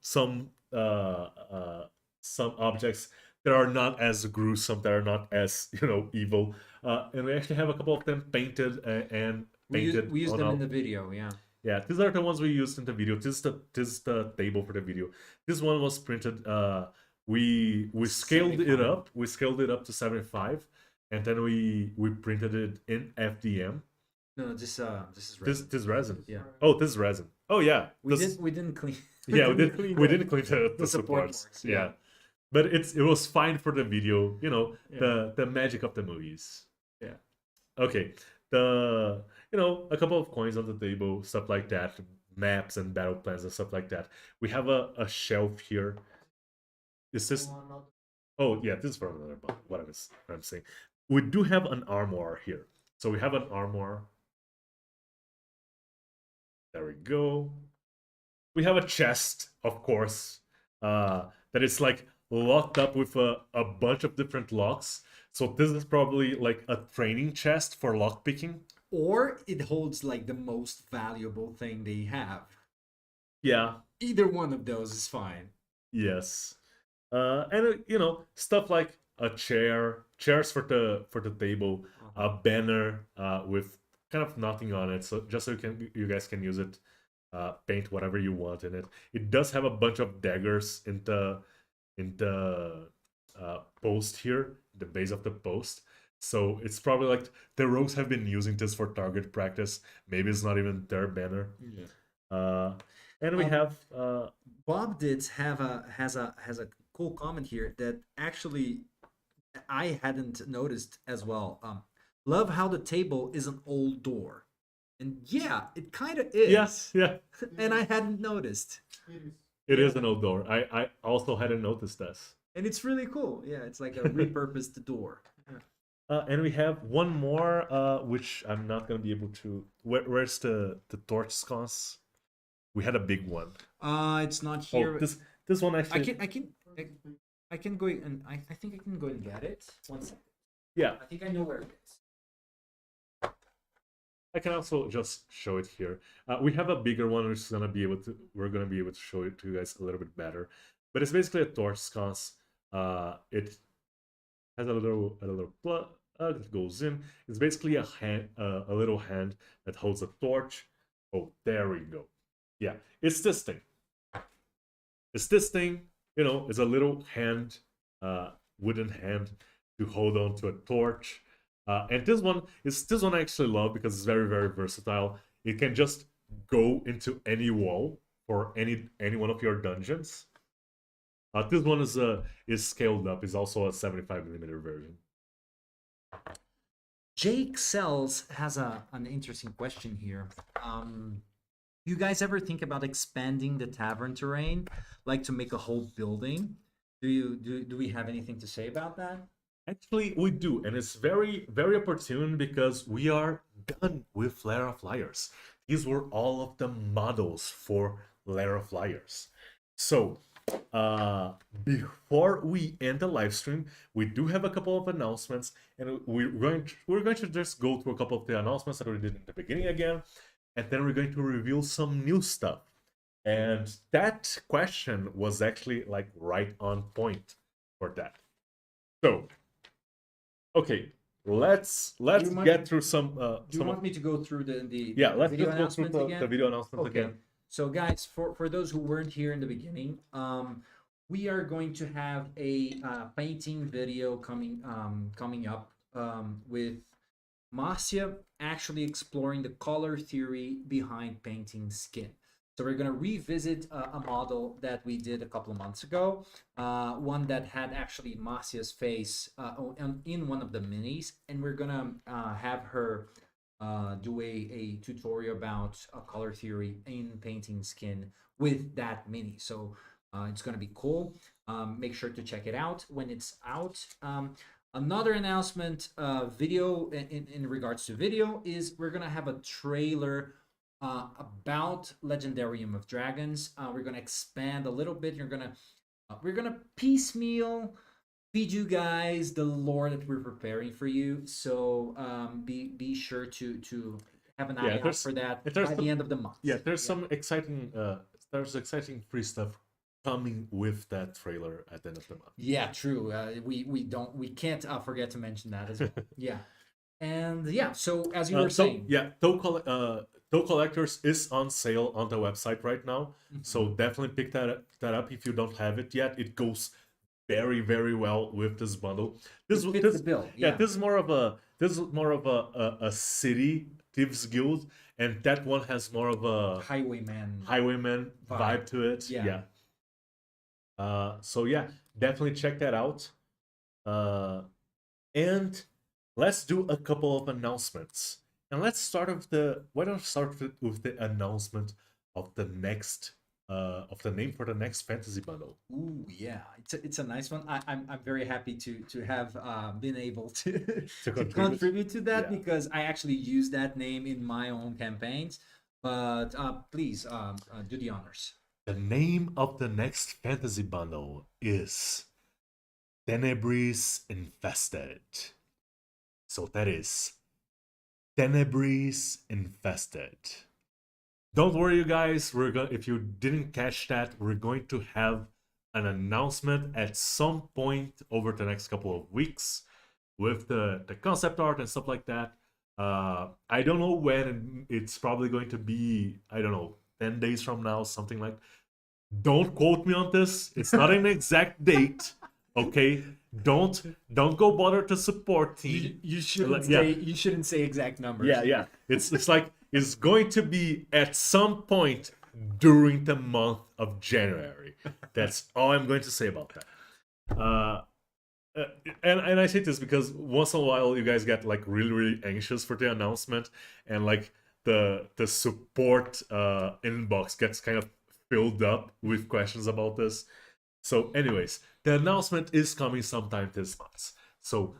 objects that are not as gruesome, that are not as, you know, evil. And we actually have a couple of them painted and painted. We used them in the video, yeah. Yeah, these are the ones we used in the video. This is the table for the video. This one was printed. We scaled 75. it up. We scaled it up to 75, and then we printed it in FDM. No, this is resin. This resin. Yeah. Oh, this is resin. Oh yeah. We didn't clean. Yeah, we didn't clean the support parts. Yeah. But it was fine for the video. You know, the magic of the movies. Yeah. Okay. A couple of coins on the table, stuff like that, maps and battle plans and stuff like that. We have a shelf here. Is this? Oh yeah, this is from another book. What I'm saying. We do have an armoire here. So we have an armoire. There we go. We have a chest, of course, that is like locked up with a bunch of different locks. So this is probably like a training chest for lockpicking. Or it holds like the most valuable thing they have. Yeah. Either one of those is fine. Yes. And you know, stuff like a chair, chairs for the table, a banner with kind of nothing on it, so just so you guys can use it, paint whatever you want in it. It does have a bunch of daggers in the post here, the base of the post. So it's probably like the rogues have been using this for target practice. Maybe it's not even their banner. And we have Bob did have has a cool comment here that actually I hadn't noticed as well. Love how the table is an old door, and yeah, it kind of is. yes, yeah. And I hadn't noticed, It is an old door. I also hadn't noticed this. and it's really cool. Yeah, it's like a repurposed door. And we have one more, which I'm not gonna be able to. Where's the torch sconce? We had a big one. It's not here. Oh, this one actually. I can go and I think I can go and get it. One second. Yeah, I think I know where it is. I can also just show it here. We have a bigger one, which is gonna be able to. We're gonna be able to show it to you guys a little bit better. But it's basically a torch sconce. It has a little plug that goes in. It's basically a hand, a little hand that holds a torch. Oh, there we go. Yeah, it's this thing. It's this thing. You know, it's a little hand, wooden hand to hold on to a torch. And this one I actually love because it's very, very versatile. It can just go into any wall for any one of your dungeons. This one is scaled up. It's also a 75mm version. Jake Sells has an interesting question here. You guys ever think about expanding the tavern terrain, like to make a whole building? Do we have anything to say about that? Actually, we do, and it's very, very opportune because we are done with Lair of Liars. These were all of the models for Lair of Liars. So, before we end the live stream, we do have a couple of announcements, and we're going to just go through a couple of the announcements that we did in the beginning again, and then we're going to reveal some new stuff. And that question was actually like right on point for that. So, okay, let's get through some. Do you want me to go through the Yeah, let's video just go through announcement the video announcement Okay. again. So guys, for those who weren't here in the beginning, we are going to have a painting video coming up with Marcia actually exploring the color theory behind painting skin. So we're going to revisit a model that we did a couple of months ago, one that had actually Marcia's face in one of the minis, and we're going to have her do a tutorial about color theory in painting skin with that mini. So it's going to be cool. Make sure to check it out when it's out. Another announcement video in regards to video is we're going to have a trailer about Legendarium of Dragons. We're going to expand a little bit. We're going to piecemeal feed you guys the lore that we're preparing for you. So be sure to have an eye out for that by the end of the month. Yeah, there's some exciting free stuff coming with that trailer at the end of the month. Yeah, true. We can't forget to mention that as well. Yeah. And yeah, so as you were saying, yeah, Toe Collectors is on sale on the website right now. So definitely pick that up if you don't have it yet. It goes very, very well with this bundle. This the bill. Yeah, this is more of a city thieves guild, and that one has more of a highwayman vibe to it. Yeah. So yeah, definitely check that out. And let's do a couple of announcements. And let's start with why don't we start with the announcement of the next of the name for the next fantasy bundle. Ooh, yeah, it's a nice one. I'm very happy to have been able to contribute to that, because I actually use that name in my own campaigns. But please do the honors. The name of the next fantasy bundle is Tenebris Infested. So that is Tenebris Infested. Don't worry, you guys. If you didn't catch that, we're going to have an announcement at some point over the next couple of weeks with the concept art and stuff like that. I don't know when. It's probably going to be, I don't know, 10 days from now, something like. Don't quote me on this. It's not an exact date. Okay, don't go bother to support team. You shouldn't Yeah. say you shouldn't say exact numbers. Yeah. It's like it's going to be at some point during the month of January. That's all I'm going to say about that. And I say this because once in a while you guys get like really anxious for the announcement, and like the support inbox gets kind of filled up with questions about this. So anyways, the announcement is coming sometime this month. So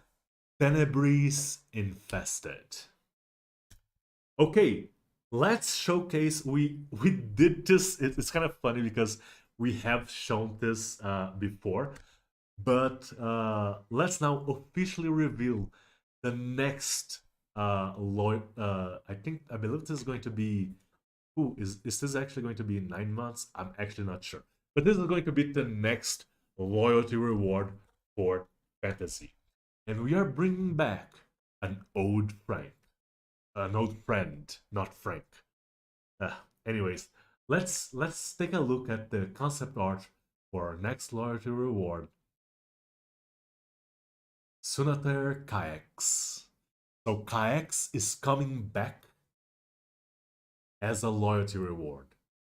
Tenebris Infested. Okay, let's showcase. We did this. It's kind of funny because we have shown this before, but let's now officially reveal the next I believe this is going to be. Ooh, is this actually going to be in 9 months? I'm actually not sure. But this is going to be the next loyalty reward for fantasy. And we are bringing back an old friend. An old friend, not Frank. Anyways, let's take a look at the concept art for our next loyalty reward. Sunater Kayaks. So Kayaks is coming back as a loyalty reward,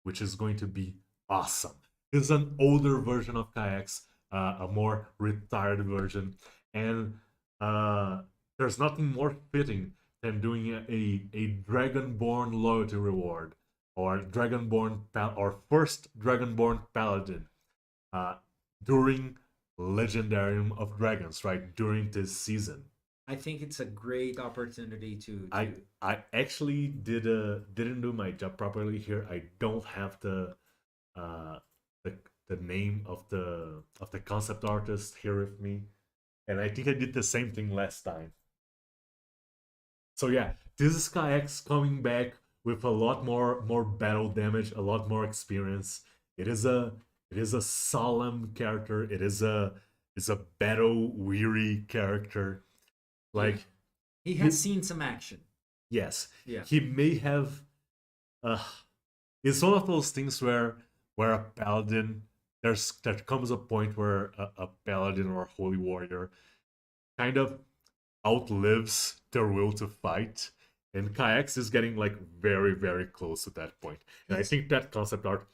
which is going to be awesome. It's an older version of Kayaks, a more retired version, and there's nothing more fitting than doing a Dragonborn loyalty reward, or first Dragonborn Paladin during Legendarium of Dragons, right? During this season. I think it's a great opportunity to I actually didn't do my job properly here. I don't have the name of the concept artist here with me, and I think I did the same thing last time. So yeah, this is Kayaks coming back with a lot more battle damage, a lot more experience. It is a solemn character. It's a battle weary character. Like he has seen some action. Yes. Yeah. He may have. It's one of those things where a paladin, there comes a point where a paladin or a holy warrior kind of outlives their will to fight, and Kayaks is getting like very close to that point. And I think that concept art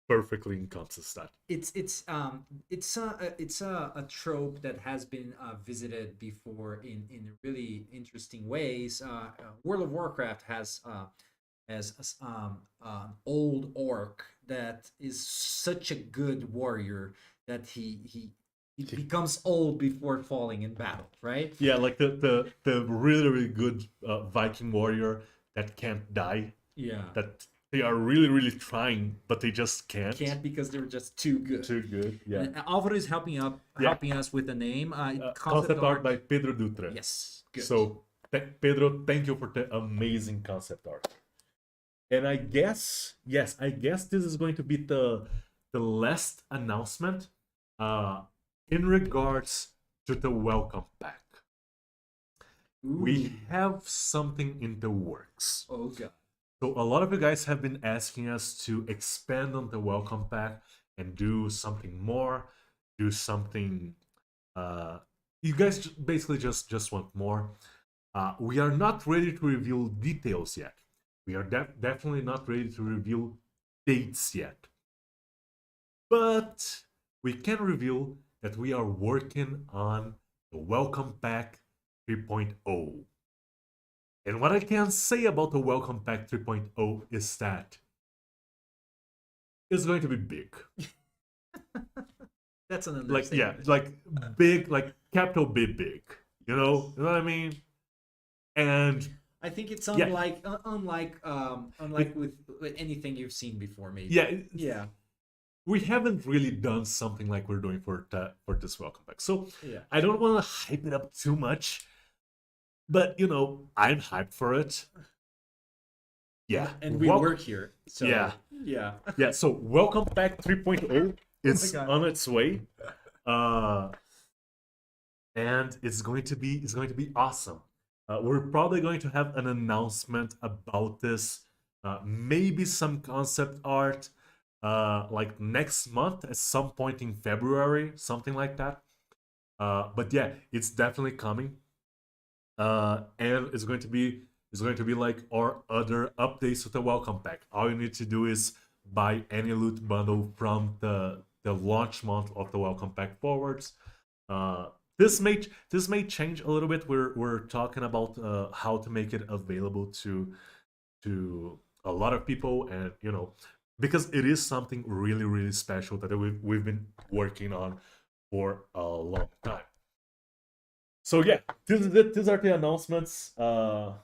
perfectly encompasses that. It's a trope that has been visited before in really interesting ways. World of Warcraft has an old orc that is such a good warrior that he becomes old before falling in battle, right? Yeah, like the really good Viking warrior that can't die. Yeah. That they are really trying, but they just can't. Can't because they're just too good. Too good, yeah. And Alvaro is helping us with the name. Concept art by Pedro Dutra. Yes. Good. So, Pedro, thank you for the amazing concept art. And I guess this is going to be the last announcement in regards to the welcome pack. Ooh. We have something in the works. Oh god. So a lot of you guys have been asking us to expand on the welcome pack and do something more, do something. You guys basically just want more. We are not ready to reveal details yet. We are definitely not ready to reveal dates yet. But we can reveal that we are working on the welcome pack 3.0. And what I can say about the Welcome Pack 3.0 is that it's going to be big. That's an Like, yeah, understatement. like big, like capital B big. You know what I mean? And I think it's Yeah. unlike with anything you've seen before, maybe. yeah, Yeah. we haven't really done something like we're doing for this Welcome Pack. So Yeah. I don't want to hype it up too much. But, you know, I'm hyped for it. Yeah. And we work here. So Yeah. Yeah. Yeah, so Welcome Pack 3.0 it's God. on its way. And it's going to be awesome. We're probably going to have an announcement about this, maybe some concept art, like next month at some point in February, something like that. But yeah, it's definitely coming, and it's going to be like our other updates with the welcome pack. All you need to do is buy any loot bundle from the launch month of the welcome pack forwards. This may change a little bit. We're talking about how to make it available to a lot of people, and because it is something really special that we've been working on for a long time. So yeah, these are the announcements. These are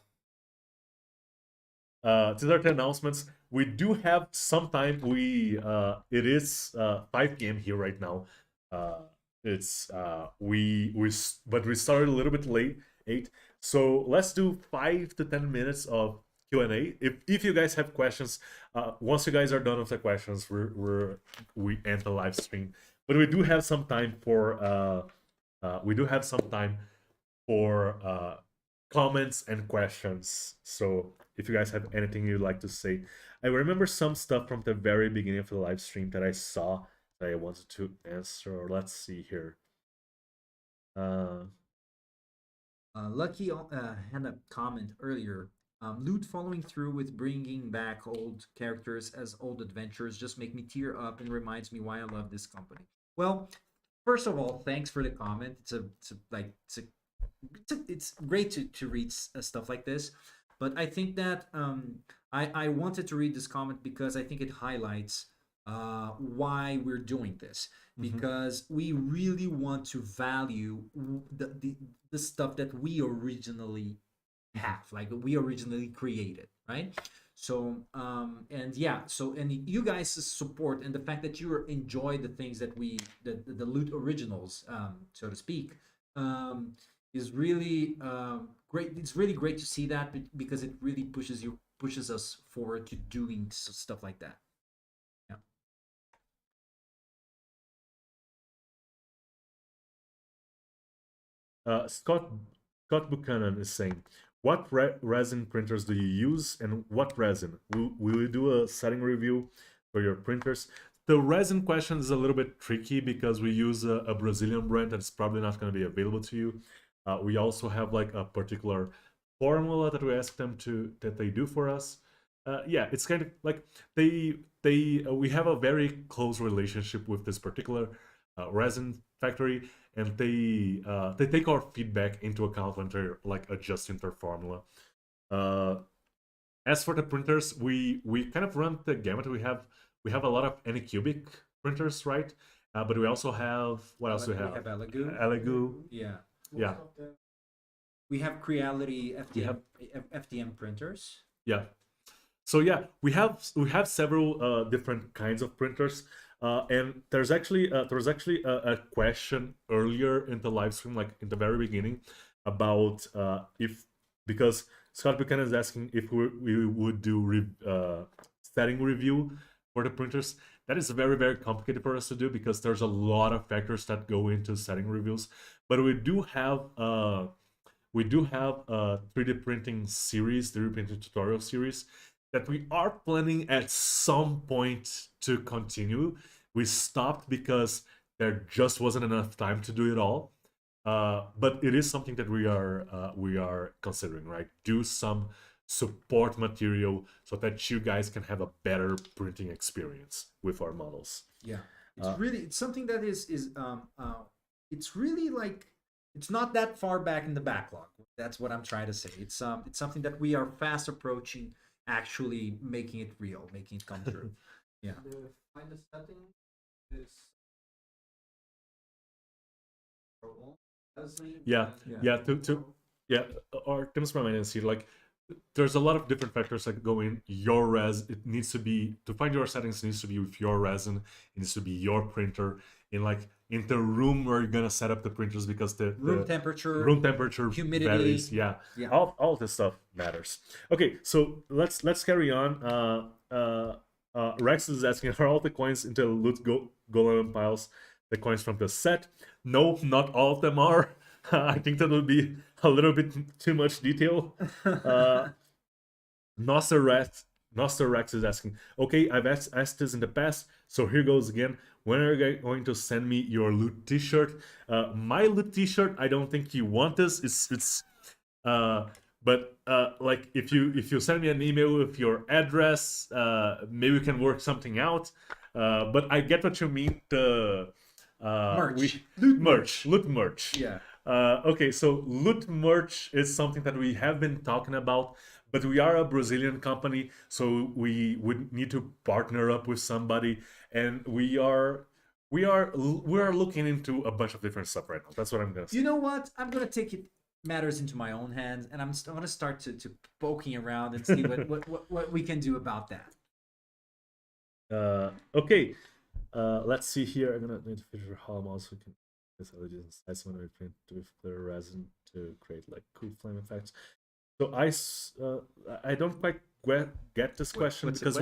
the announcements. We do have some time. It is 5 p.m. here right now. It's but we started a little bit late, 8. So let's do 5 to 10 minutes of Q&A. If you guys have questions, once you guys are done with the questions, we end the live stream. But we do have some time for comments and questions. So if you guys have anything you'd like to say, I remember some stuff from the very beginning of the live stream that I saw that I wanted to answer. Let's see here. Lucky had a comment earlier. Loot following through with bringing back old characters as old adventures just make me tear up and reminds me why I love this company. Well, first of all, thanks for the comment. It's great to read stuff like this, but I think that I wanted to read this comment because I think it highlights why we're doing this, because we really want to value the stuff that we originally have, like we originally created, right? So and you guys' support and the fact that you enjoy the things that the loot originals, so to speak, is really great. It's really great to see that, because it really pushes us forward to doing stuff like that. Scott Buchanan is saying, what resin printers do you use, and what resin? Will you do a setting review for your printers? The resin question is a little bit tricky because we use a Brazilian brand that's probably not going to be available to you. We also have like a particular formula that we ask them that they do for us. Yeah, it's kind of like we have a very close relationship with this particular resin factory, and they take our feedback into account when they're like adjusting their formula. As for the printers, we kind of run the gamut. We have a lot of Anycubic printers, right? But we also have, what else do we have? We have Eye-gouger. Yeah. Yeah. We have Creality FDM printers. Yeah. So yeah, we have several different kinds of printers. And there was actually a question earlier in the live stream, like in the very beginning, about because Scott Buchanan is asking if we would do setting review for the printers. That is very, very complicated for us to do because there's a lot of factors that go into setting reviews. But we do have a 3D printing series, 3D printing tutorial series, that we are planning at some point to continue. We stopped because there just wasn't enough time to do it all. But it is something that we are considering, right? Do some support material so that you guys can have a better printing experience with our models. Yeah, it's something that is it's really like, it's not that far back in the backlog. That's what I'm trying to say. It's something that we are fast approaching, actually making it real, making it come true. Yeah. The final setting is or comes from NC, like there's a lot of different factors that go in. Your res, it needs to be, to find your settings, it needs to be with your resin, it needs to be your printer, in the room where you're gonna set up the printers, because the room temperature, humidity, varies. Yeah. All this stuff matters. Okay, so let's carry on. Rex is asking, are all the coins into loot golem piles the coins from the set? No, not all of them are. I think that would be a little bit too much detail. Noster Rex is asking, okay, I've asked this in the past, so here goes again. When are you going to send me your loot t-shirt? My loot t-shirt, I don't think you want this. But like if you send me an email with your address, maybe we can work something out. But I get what you mean. The loot merch. Yeah. Okay, so loot merch is something that we have been talking about, but we are a Brazilian company, so we would need to partner up with somebody, and we are looking into a bunch of different stuff right now. That's what I'm gonna say. You know what? I'm gonna take it matters into my own hands, and I'm gonna start to poking around and see what we can do about that. Okay, let's see here. I'm gonna need to feature Hala models who can this LEDs inside when we print with clear resin to create like cool flame effects. So I don't quite get this question because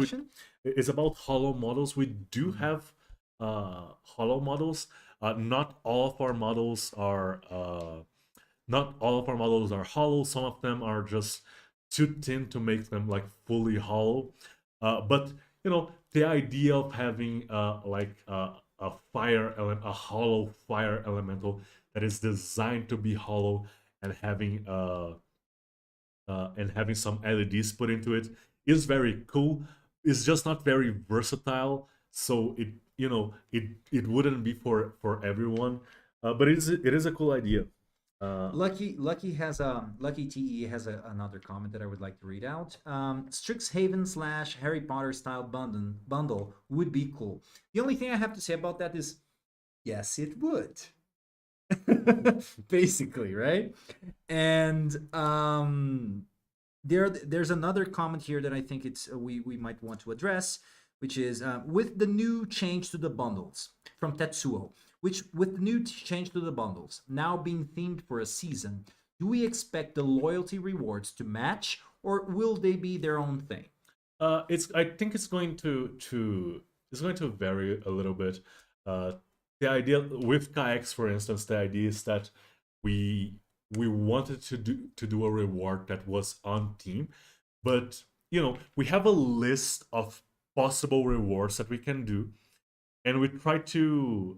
it's about hollow models. We do have hollow models. Not all of our models are hollow. Some of them are just too thin to make them like fully hollow. But you know, the idea of having a hollow fire elemental that is designed to be hollow and having some LEDs put into it is very cool. It's just not very versatile, so it wouldn't be for everyone. But it is a cool idea. Lucky TE has another comment that I would like to read out. Strixhaven / Harry Potter style bundle would be cool. The only thing I have to say about that is, yes, it would. Basically, right? And there's another comment here that I think we might want to address, which is with the new change to the bundles from Tetsuo. With the new change to the bundles now being themed for a season, do we expect the loyalty rewards to match, or will they be their own thing? I think it's going to vary a little bit. The idea with kayaks, for instance, the idea is that we wanted to do a reward that was on theme, but we have a list of possible rewards that we can do. And we try to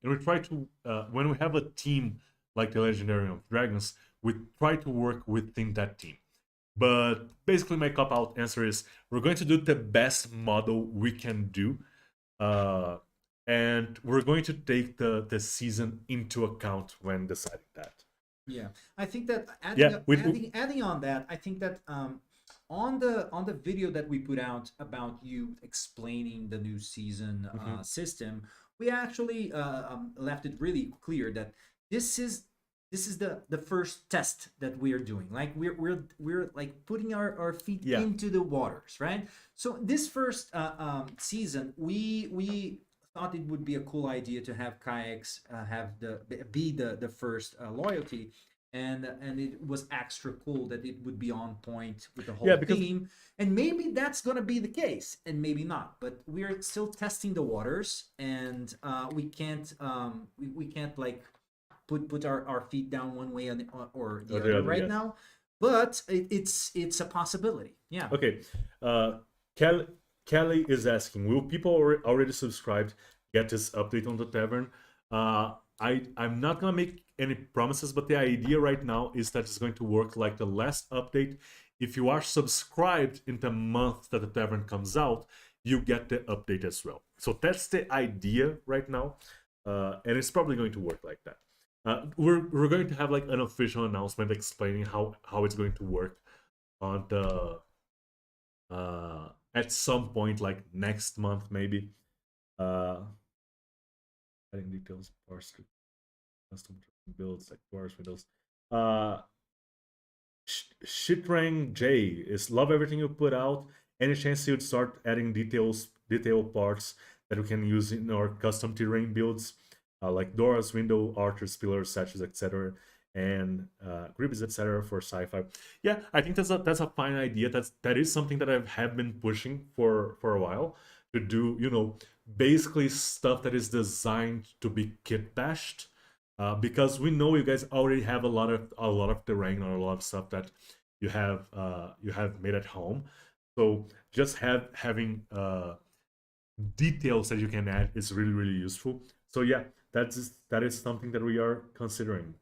when we have a team like the Legendarium of Dragons, we try to work within that team. But basically, my cop-out answer is we're going to do the best model we can do, and we're going to take the season into account when deciding that. Yeah, I think that adding on that, I think that on the video that we put out about you explaining the new season system, we actually left it really clear that this is the first test that we are doing. Like we're like putting our feet into the waters, right? So this first season, we thought it would be a cool idea to have kayaks be the first loyalty. And it was extra cool that it would be on point with the whole theme. And maybe that's going to be the case, and maybe not. But we're still testing the waters, and we can't like put our feet down one way or the other right now. But it's a possibility. Yeah. Okay. Kelly is asking, will people already subscribed get this update on the tavern? I'm not gonna make any promises, but the idea right now is that it's going to work like the last update. If you are subscribed in the month that the tavern comes out, you get the update as well. So that's the idea right now, and it's probably going to work like that. We're going to have like an official announcement explaining how it's going to work on the at some point like next month maybe. Adding details, parse, custom builds, like parse windows. Shitrang J is love everything you put out. Any chance you'd start adding detail parts that we can use in our custom terrain builds, like doors, window, archers, pillars, sashes, etc. and Gribs, etc. for sci-fi. Yeah, I think that's a fine idea. That is something that I have been pushing for a while, to do, you know, basically stuff that is designed to be kit bashed, because we know you guys already have a lot of terrain or a lot of stuff that you have made at home. So just having details that you can add is really useful. So yeah, that is something that we are considering.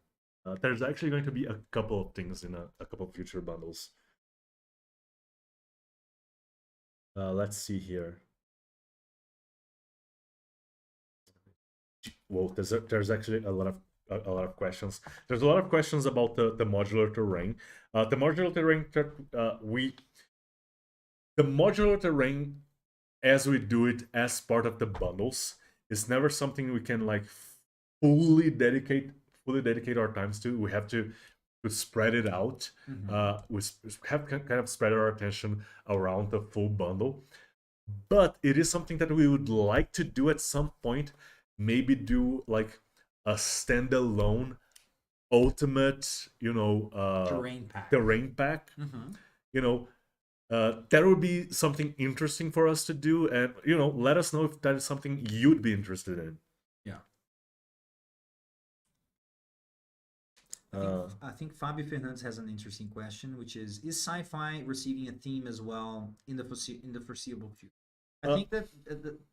There's actually going to be a couple of things in a couple of future bundles. Let's see here. Well, there's actually a lot of questions. There's a lot of questions about the modular terrain. The modular terrain the modular terrain, as we do it as part of the bundles, is never something we can like fully dedicate our times to. We have to spread it out. We have kind of spread our attention around the full bundle, but it is something that we would like to do at some point. Maybe do like a standalone ultimate, you know, terrain pack. You know, that would be something interesting for us to do, and you know, let us know if that is something you'd be interested in. Yeah. I think Fabio Fernandes has an interesting question, which is sci-fi receiving a theme as well in the foreseeable future? I think that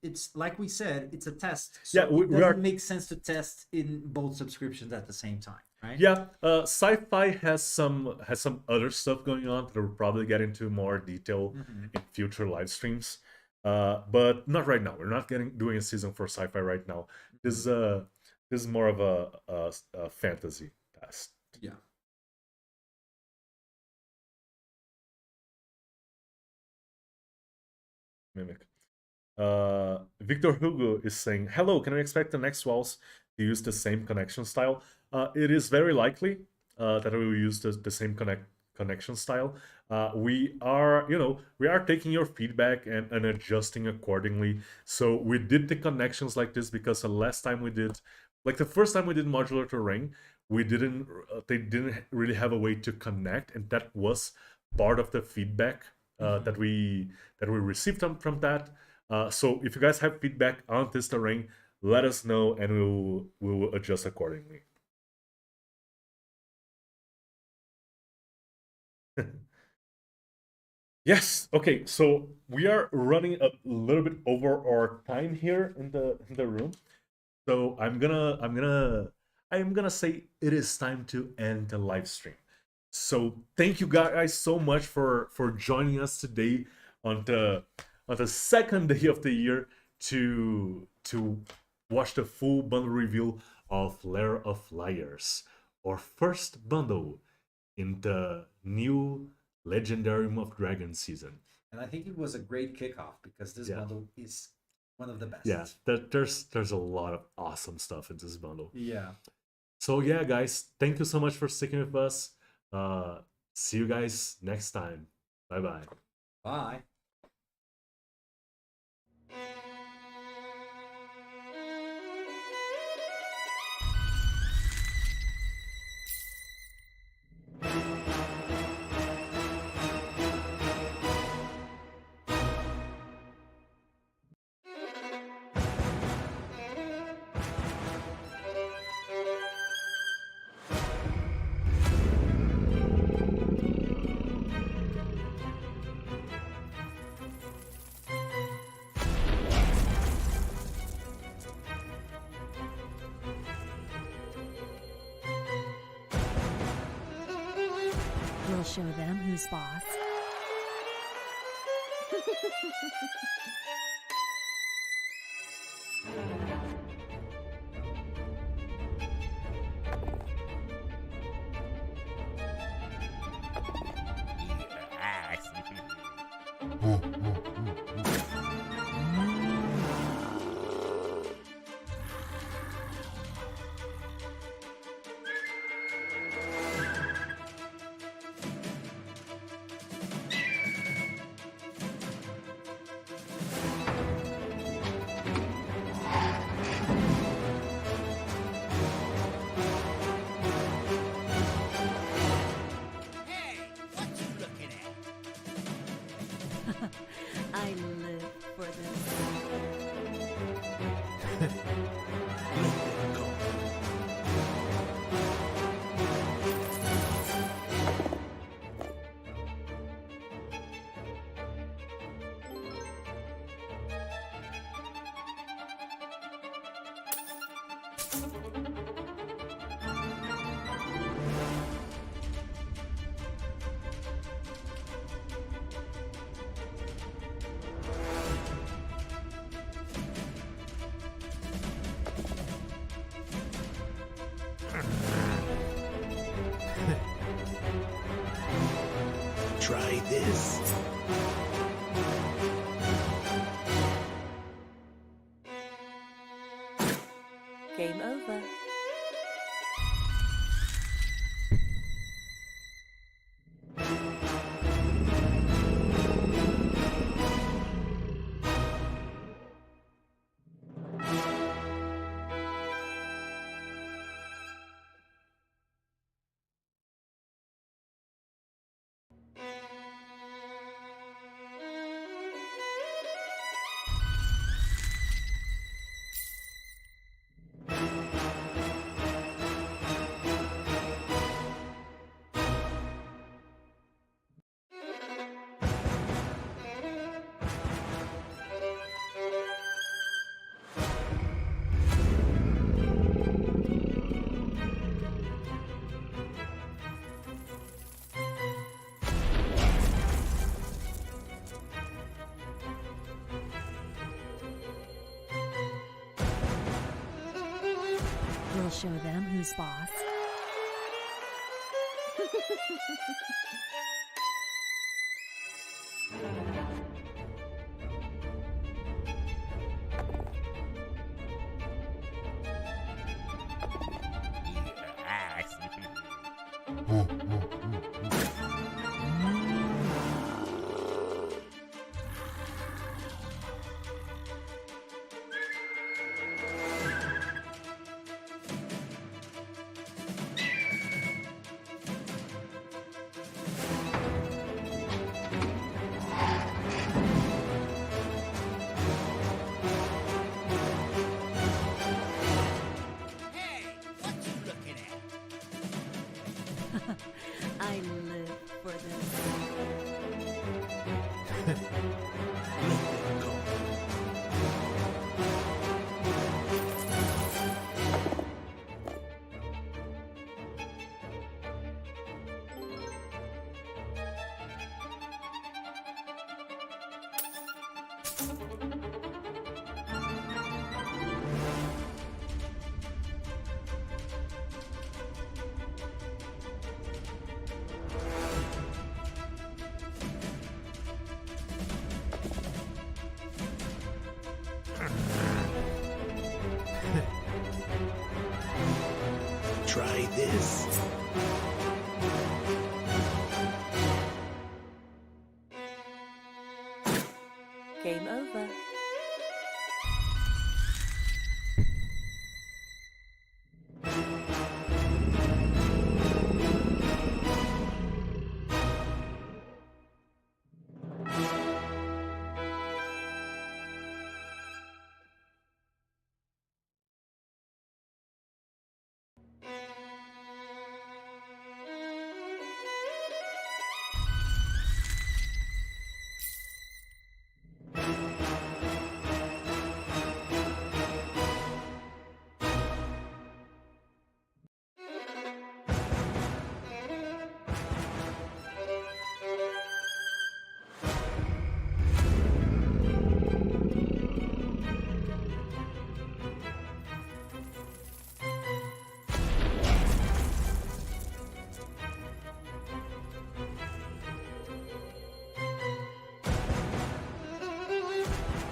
it's like we said, it's a test. So yeah, it doesn't make sense to test in both subscriptions at the same time, right? Yeah, sci-fi has some other stuff going on that we'll probably get into more detail in future live streams, but not right now. We're not doing a season for sci-fi right now. This is more of a fantasy test. Yeah. Mimic. Victor Hugo is saying, hello, can we expect the next walls to use the same connection style? It is very likely that we will use the same connection style. We are taking your feedback and adjusting accordingly. So we did the connections like this because the last time we did, like the first time we did modular terrain, they didn't really have a way to connect, and that was part of the feedback that we received from that. So if you guys have feedback on this terrain, let us know and we will adjust accordingly. Yes. Okay. So we are running a little bit over our time here in the room. So I'm gonna say it is time to end the live stream. So thank you guys so much for joining us today on the second day of the year to watch the full bundle reveal of Lair of Liars, our first bundle in the new Legendarium of Dragons season. And I think it was a great kickoff because this bundle is one of the best. Yeah, there's a lot of awesome stuff in this bundle. Yeah. So yeah, guys, thank you so much for sticking with us. See you guys next time. Bye-bye. Bye. We'll show them who's boss. Try this. Game over. We'll show them who's boss. I live for this. Try this. Game over.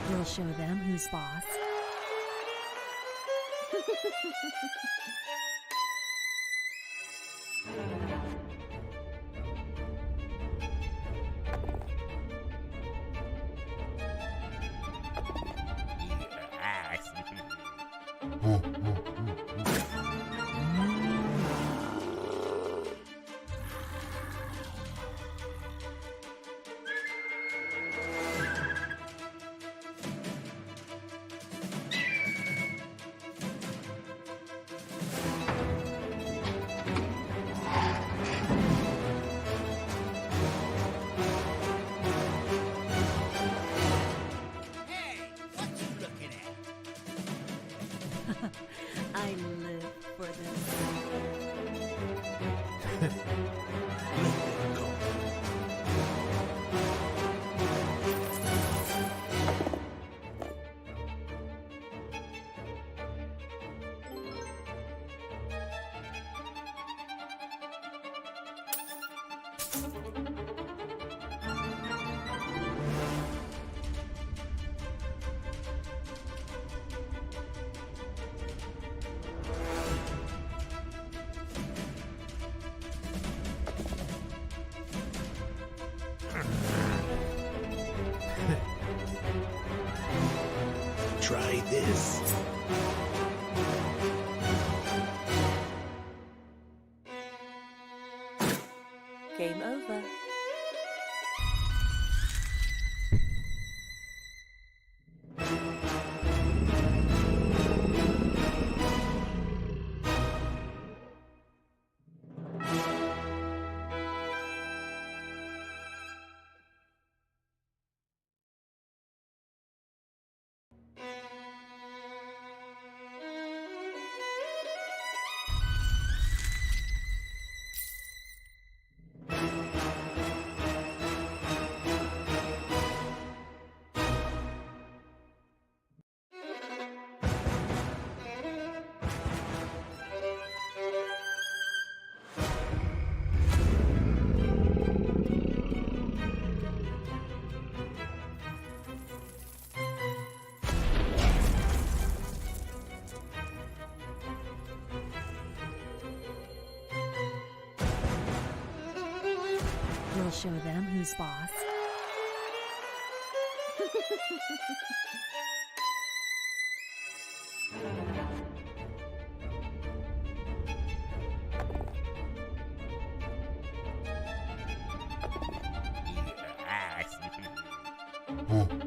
We'll show them who's boss. I live for this. Try this. Game over. We'll show them who's boss. Yes.